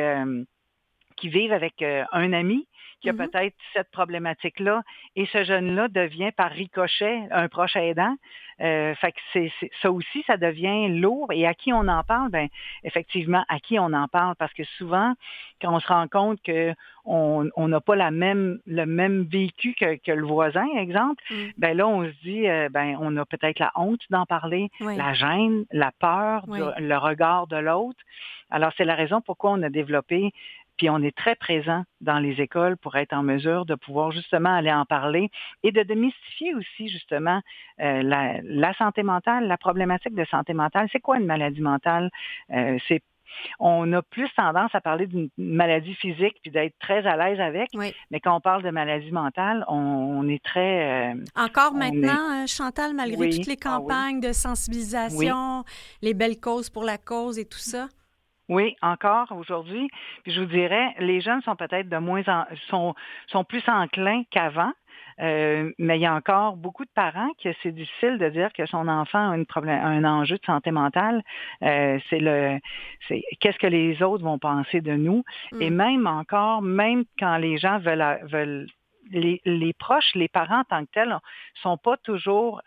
vivent avec un ami qui a peut-être cette problématique-là, et ce jeune-là devient par ricochet un proche aidant. Fait que ça aussi, ça devient lourd. Et à qui on en parle? Effectivement, à qui on en parle? Parce que souvent, quand on se rend compte qu'on n'a pas le même vécu que le voisin, exemple, là, on se dit, on a peut-être la honte d'en parler, la gêne, la peur, le regard de l'autre. Alors, c'est la raison pourquoi on a développé. Puis on est très présent dans les écoles pour être en mesure de pouvoir justement aller en parler et de démystifier aussi justement la santé mentale, la problématique de santé mentale. C'est quoi une maladie mentale? On a plus tendance à parler d'une maladie physique puis d'être très à l'aise avec, mais quand on parle de maladie mentale, on est très... Encore maintenant, Chantal, malgré toutes les campagnes de sensibilisation, les belles causes pour la cause et tout ça? Oui, encore aujourd'hui. Puis je vous dirais, les jeunes sont peut-être sont plus enclins qu'avant. Mais il y a encore beaucoup de parents que c'est difficile de dire que son enfant a un enjeu de santé mentale. C'est qu'est-ce que les autres vont penser de nous. Et même quand les gens veulent les proches, les parents en tant que tels, sont pas toujours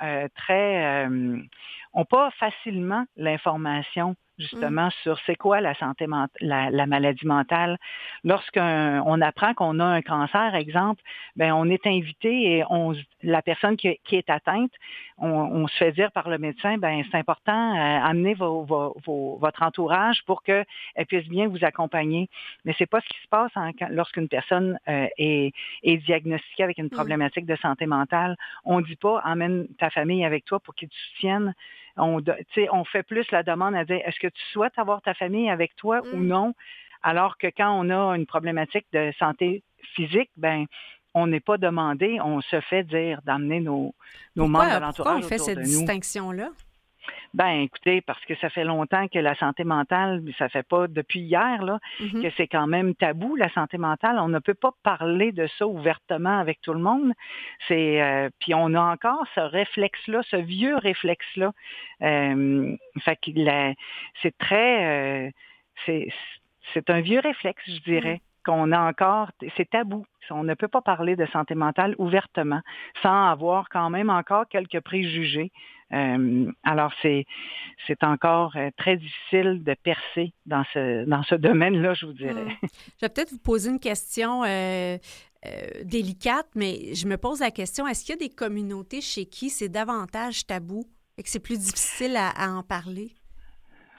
ont pas facilement l'information justement sur c'est quoi la santé la maladie mentale. Lorsqu'on apprend qu'on a un cancer, exemple, on est invité et la personne qui est atteinte, on se fait dire par le médecin, c'est important, amenez votre entourage pour qu'elle puisse bien vous accompagner. Mais c'est pas ce qui se passe lorsqu'une personne est diagnostiquée avec une problématique de santé mentale. On dit pas, emmène ta famille avec toi pour qu'ils te soutiennent. On fait plus la demande à dire, est-ce que tu souhaites avoir ta famille avec toi ou non? Alors que quand on a une problématique de santé physique, on n'est pas demandé, on se fait dire d'amener nos membres de l'entourage autour de nous. Pourquoi on fait cette distinction-là? Écoutez, parce que ça fait longtemps que la santé mentale, ça fait pas depuis hier, là, que c'est quand même tabou, la santé mentale. On ne peut pas parler de ça ouvertement avec tout le monde. Puis on a encore ce réflexe-là, ce vieux réflexe-là. Fait que c'est très... c'est un vieux réflexe, je dirais. Qu'on a encore, c'est tabou. On ne peut pas parler de santé mentale ouvertement sans avoir quand même encore quelques préjugés. Alors, c'est encore très difficile de percer dans ce domaine-là, je vous dirais. Je vais peut-être vous poser une question délicate, mais je me pose la question, est-ce qu'il y a des communautés chez qui c'est davantage tabou et que c'est plus difficile à en parler?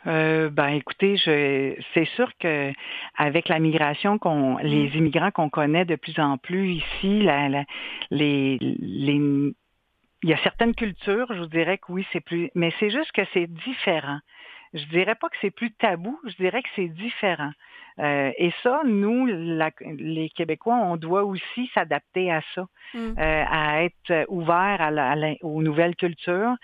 Écoutez, c'est sûr que avec la migration les immigrants qu'on connaît de plus en plus ici, il y a certaines cultures, je vous dirais que oui, c'est plus, mais c'est juste que c'est différent. je dirais pas que c'est plus tabou, je dirais que c'est différent. Et ça, nous, les Québécois, on doit aussi s'adapter à ça, à être ouverts aux nouvelles cultures,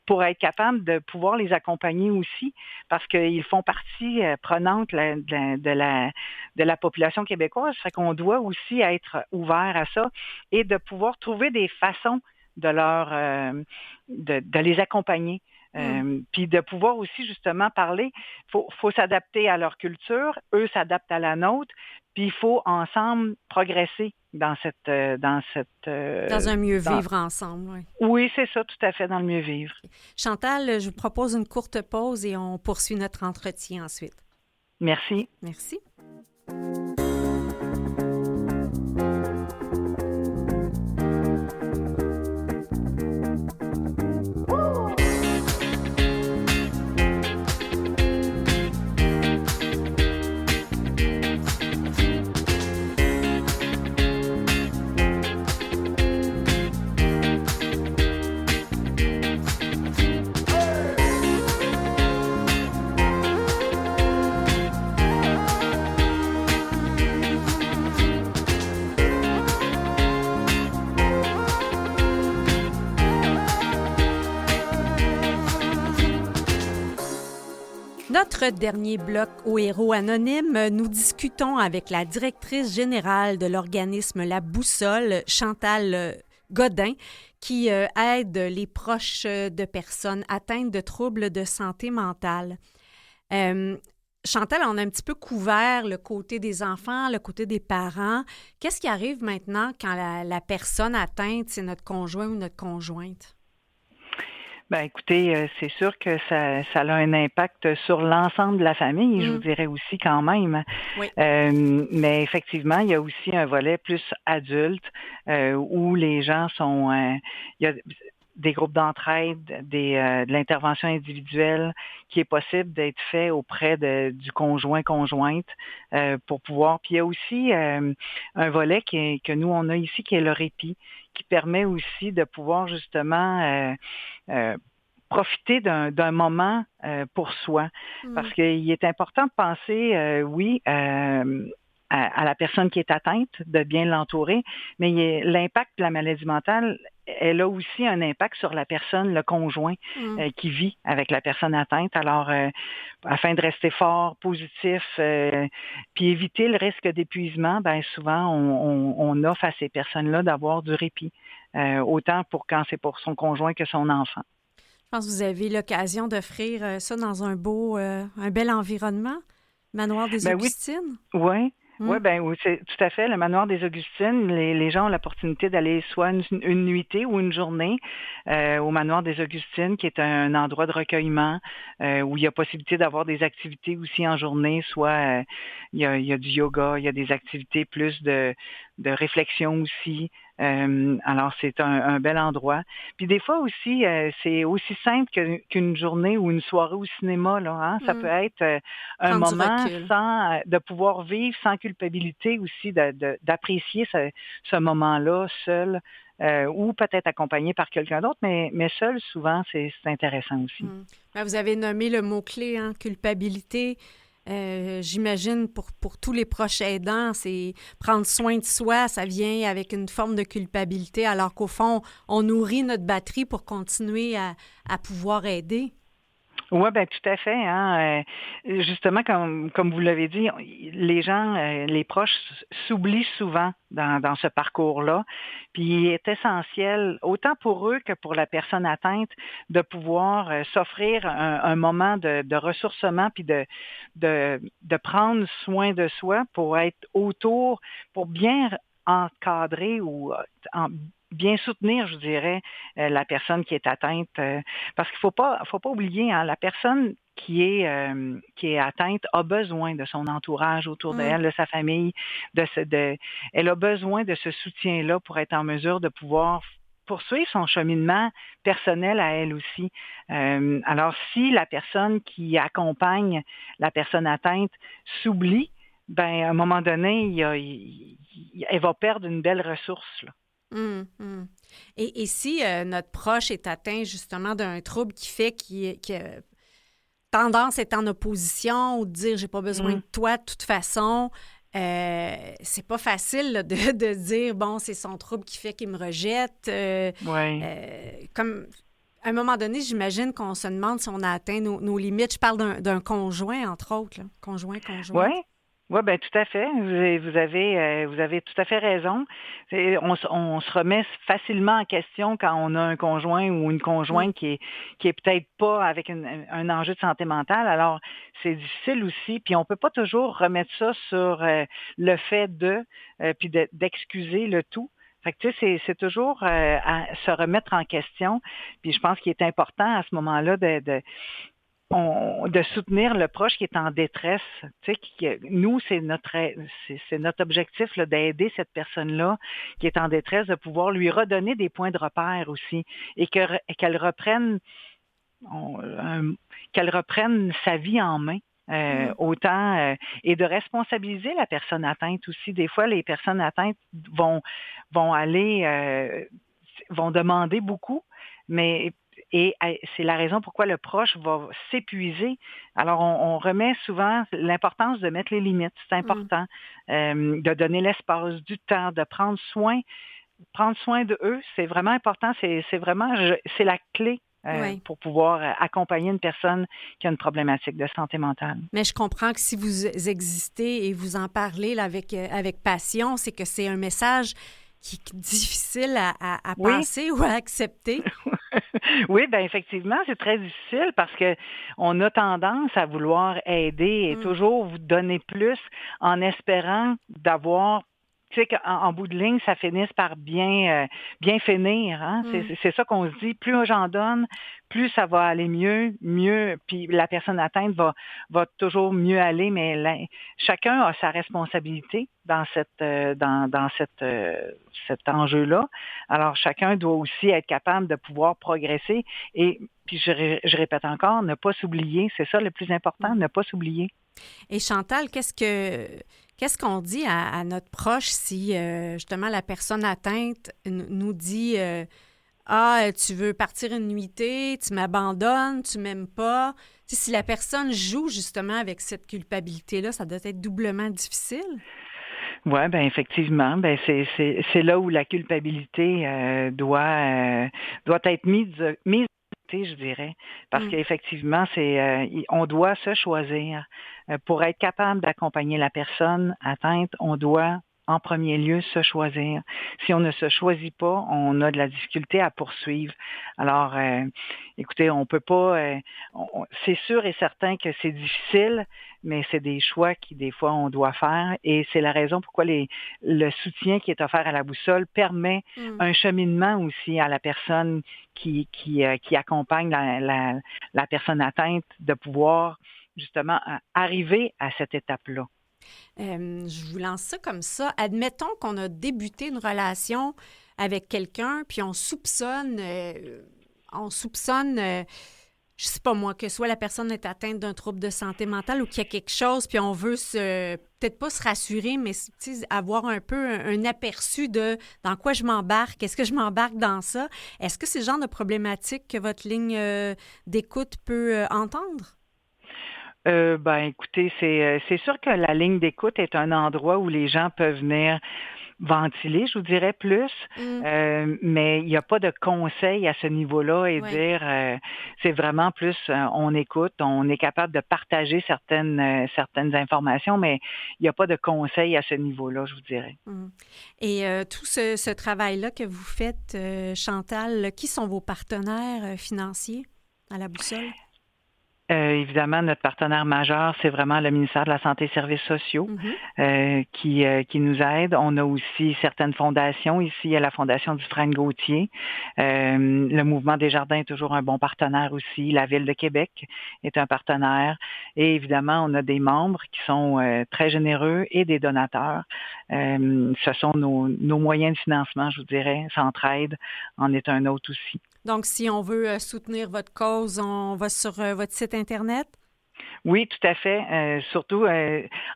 pour être capable de pouvoir les accompagner aussi, parce qu'ils font partie prenante de la population québécoise. Fait qu'on doit aussi être ouvert à ça et de pouvoir trouver des façons de de les accompagner. Puis de pouvoir aussi justement parler, faut s'adapter à leur culture, eux s'adaptent à la nôtre, puis il faut ensemble progresser dans dans un mieux vivre ensemble. Oui. Oui, c'est ça, tout à fait, dans le mieux vivre. Chantal, je vous propose une courte pause et on poursuit notre entretien ensuite. Merci. Merci. Notre dernier bloc au Héros anonyme, nous discutons avec la directrice générale de l'organisme La Boussole, Chantal Godin, qui aide les proches de personnes atteintes de troubles de santé mentale. Chantal, on a un petit peu couvert le côté des enfants, le côté des parents. Qu'est-ce qui arrive maintenant quand la personne atteinte, c'est notre conjoint ou notre conjointe? Ben écoutez, c'est sûr que ça a un impact sur l'ensemble de la famille, je vous dirais aussi quand même. Oui. Mais effectivement, il y a aussi un volet plus adulte où les gens sont... il y a des groupes d'entraide, de l'intervention individuelle qui est possible d'être fait auprès du conjointe pour pouvoir. Puis il y a aussi un volet que nous, on a ici, qui est le répit, qui permet aussi de pouvoir justement profiter d'un moment pour soi. Parce qu'il est important de penser, à la personne qui est atteinte, de bien l'entourer, mais l'impact de la maladie mentale, elle a aussi un impact sur la personne, le conjoint qui vit avec la personne atteinte. Alors, afin de rester fort, positif, puis éviter le risque d'épuisement, ben souvent, on offre à ces personnes-là d'avoir du répit, autant quand c'est pour son conjoint que son enfant. Je pense que vous avez l'occasion d'offrir ça dans un bel environnement, Manoir des Augustines. Oui. Oui, c'est tout à fait. Le Manoir des Augustines, les gens ont l'opportunité d'aller soit une nuitée ou une journée au Manoir des Augustines, qui est un endroit de recueillement où il y a possibilité d'avoir des activités aussi en journée, soit il y a du yoga, il y a des activités plus de réflexion aussi. Alors, c'est un bel endroit. Puis des fois aussi, c'est aussi simple qu'une journée ou une soirée au cinéma, là, hein? Ça peut être un moment de pouvoir vivre sans culpabilité aussi, d'apprécier ce moment-là seul ou peut-être accompagné par quelqu'un d'autre, mais seul, souvent, c'est intéressant aussi. Ben, vous avez nommé le mot-clé, hein, culpabilité. J'imagine pour tous les proches aidants, c'est prendre soin de soi, ça vient avec une forme de culpabilité, alors qu'au fond, on nourrit notre batterie pour continuer à pouvoir aider. Oui, ben tout à fait. Hein. Justement, comme vous l'avez dit, les gens, les proches s'oublient souvent dans ce parcours-là. Puis il est essentiel, autant pour eux que pour la personne atteinte, de pouvoir s'offrir un moment de ressourcement puis de prendre soin de soi pour être autour, pour bien encadrer ou bien soutenir, je dirais, la personne qui est atteinte. Parce qu'il faut pas oublier, hein, la personne qui est atteinte a besoin de son entourage autour d'elle, de sa famille, elle a besoin de ce soutien-là pour être en mesure de pouvoir poursuivre son cheminement personnel à elle aussi. Alors, si la personne qui accompagne la personne atteinte s'oublie, ben à un moment donné, elle va perdre une belle ressource, là. Et si notre proche est atteint justement d'un trouble qui fait tendance est en opposition ou de dire j'ai pas besoin de toi de toute façon. C'est pas facile là, de dire bon, c'est son trouble qui fait qu'il me rejette. Comme à un moment donné, j'imagine qu'on se demande si on a atteint nos limites. Je parle d'un conjoint, entre autres, là. Conjoint. Oui, bien tout à fait. Vous avez tout à fait raison. On se remet facilement en question quand on a un conjoint ou une conjointe qui est peut-être pas avec un enjeu de santé mentale. Alors, c'est difficile aussi. Puis on peut pas toujours remettre ça sur le fait puis d'excuser le tout. Fait que, tu sais, c'est toujours à se remettre en question. Puis je pense qu'il est important à ce moment-là de soutenir le proche qui est en détresse. Tu sais, nous, c'est notre objectif là, d'aider cette personne-là qui est en détresse, de pouvoir lui redonner des points de repère aussi et qu'elle reprenne sa vie en main. Autant et de responsabiliser la personne atteinte aussi. Des fois, les personnes atteintes vont demander beaucoup, et c'est la raison pourquoi le proche va s'épuiser. Alors, on remet souvent l'importance de mettre les limites. C'est important de donner l'espace, du temps, de prendre soin de eux. C'est vraiment important. C'est la clé pour pouvoir accompagner une personne qui a une problématique de santé mentale. Mais je comprends que si vous existez et vous en parlez là, avec passion, c'est que c'est un message qui est difficile à passer ou à accepter. Oui, bien effectivement, c'est très difficile parce que on a tendance à vouloir aider et toujours vous donner plus en espérant d'avoir, tu sais, qu'en bout de ligne, ça finisse par bien finir. Hein? C'est ça qu'on se dit. Plus j'en donne, plus ça va aller mieux. Puis la personne atteinte va toujours mieux aller, mais chacun a sa responsabilité dans cet enjeu-là. Alors, chacun doit aussi être capable de pouvoir progresser et puis je répète encore, ne pas s'oublier. C'est ça le plus important, ne pas s'oublier. Et Chantal, qu'est-ce qu'on dit à notre proche si, justement, la personne atteinte nous dit tu veux partir une nuitée, tu m'abandonnes, tu m'aimes pas. Tu sais, si la personne joue justement avec cette culpabilité-là, ça doit être doublement difficile. Oui, bien effectivement, ben c'est là où la culpabilité doit être mise je dirais, parce qu'effectivement, on doit se choisir. Pour être capable d'accompagner la personne atteinte, on doit en premier lieu se choisir. Si on ne se choisit pas, on a de la difficulté à poursuivre. Alors, écoutez, on peut pas. C'est sûr et certain que c'est difficile, mais c'est des choix qui, des fois, on doit faire. Et c'est la raison pourquoi le soutien qui est offert à la boussole permet un cheminement aussi à la personne qui accompagne la personne atteinte de pouvoir justement arriver à cette étape-là. Je vous lance ça comme ça. Admettons qu'on a débuté une relation avec quelqu'un, puis on soupçonne, je sais pas moi, que soit la personne est atteinte d'un trouble de santé mentale ou qu'il y a quelque chose, puis on veut peut-être pas se rassurer, mais avoir un peu un aperçu de dans quoi je m'embarque, est-ce que je m'embarque dans ça? Est-ce que c'est le genre de problématique que votre ligne d'écoute peut entendre? Ben écoutez, c'est sûr que la ligne d'écoute est un endroit où les gens peuvent venir ventiler, je vous dirais plus, mais il n'y a pas de conseil à ce niveau-là et dire c'est vraiment plus on écoute, on est capable de partager certaines informations, mais il n'y a pas de conseil à ce niveau-là, je vous dirais. Et tout ce travail-là que vous faites, Chantal, qui sont vos partenaires financiers à la Boussole? Évidemment, notre partenaire majeur, c'est vraiment le ministère de la Santé et Services sociaux qui nous aide. On a aussi certaines fondations. Ici, il y a la Fondation Dufresne-Gauthier. Le Mouvement des Jardins est toujours un bon partenaire aussi. La Ville de Québec est un partenaire. Et évidemment, on a des membres qui sont très généreux et des donateurs. Ce sont nos moyens de financement, je vous dirais. Centraide en est un autre aussi. Donc, si on veut soutenir votre cause, on va sur votre site Internet? Oui, tout à fait. Surtout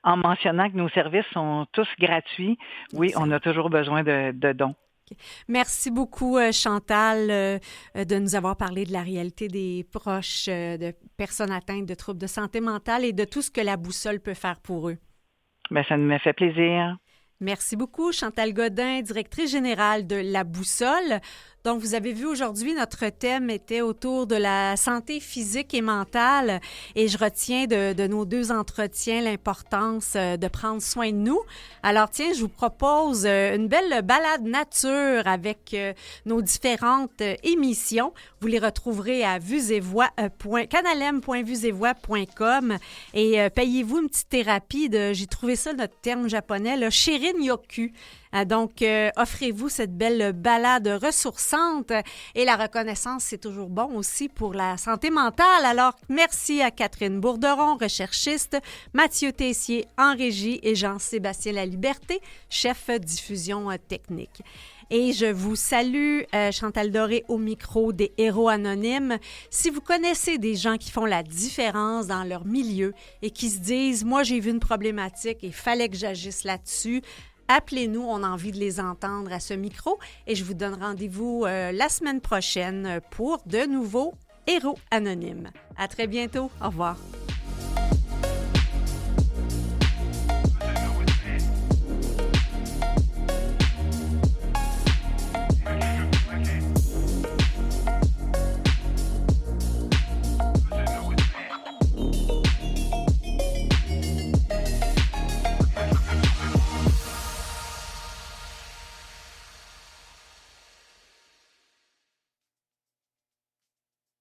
en mentionnant que nos services sont tous gratuits. Oui, on a toujours besoin de dons. Merci beaucoup, Chantal, de nous avoir parlé de la réalité des proches de personnes atteintes de troubles de santé mentale et de tout ce que la boussole peut faire pour eux. Bien, ça me fait plaisir. Merci beaucoup, Chantal Godin, directrice générale de La Boussole. Donc, vous avez vu aujourd'hui, notre thème était autour de la santé physique et mentale. Et je retiens de nos 2 entretiens l'importance de prendre soin de nous. Alors, tiens, je vous propose une belle balade nature avec nos différentes émissions. Vous les retrouverez à canalem.vuesetvoix.com et payez-vous une petite thérapie de, j'ai trouvé ça notre terme japonais, le Shirin-yoku. Donc, offrez-vous cette belle balade ressourçante et la reconnaissance, c'est toujours bon aussi pour la santé mentale. Alors, merci à Catherine Bourderon, recherchiste, Mathieu Tessier en régie et Jean-Sébastien Laliberté, chef diffusion technique. Et je vous salue, Chantal Doré au micro des Héros Anonymes. Si vous connaissez des gens qui font la différence dans leur milieu et qui se disent « Moi, j'ai vu une problématique et il fallait que j'agisse là-dessus », appelez-nous, on a envie de les entendre à ce micro et je vous donne rendez-vous la semaine prochaine pour de nouveaux Héros Anonymes. À très bientôt. Au revoir.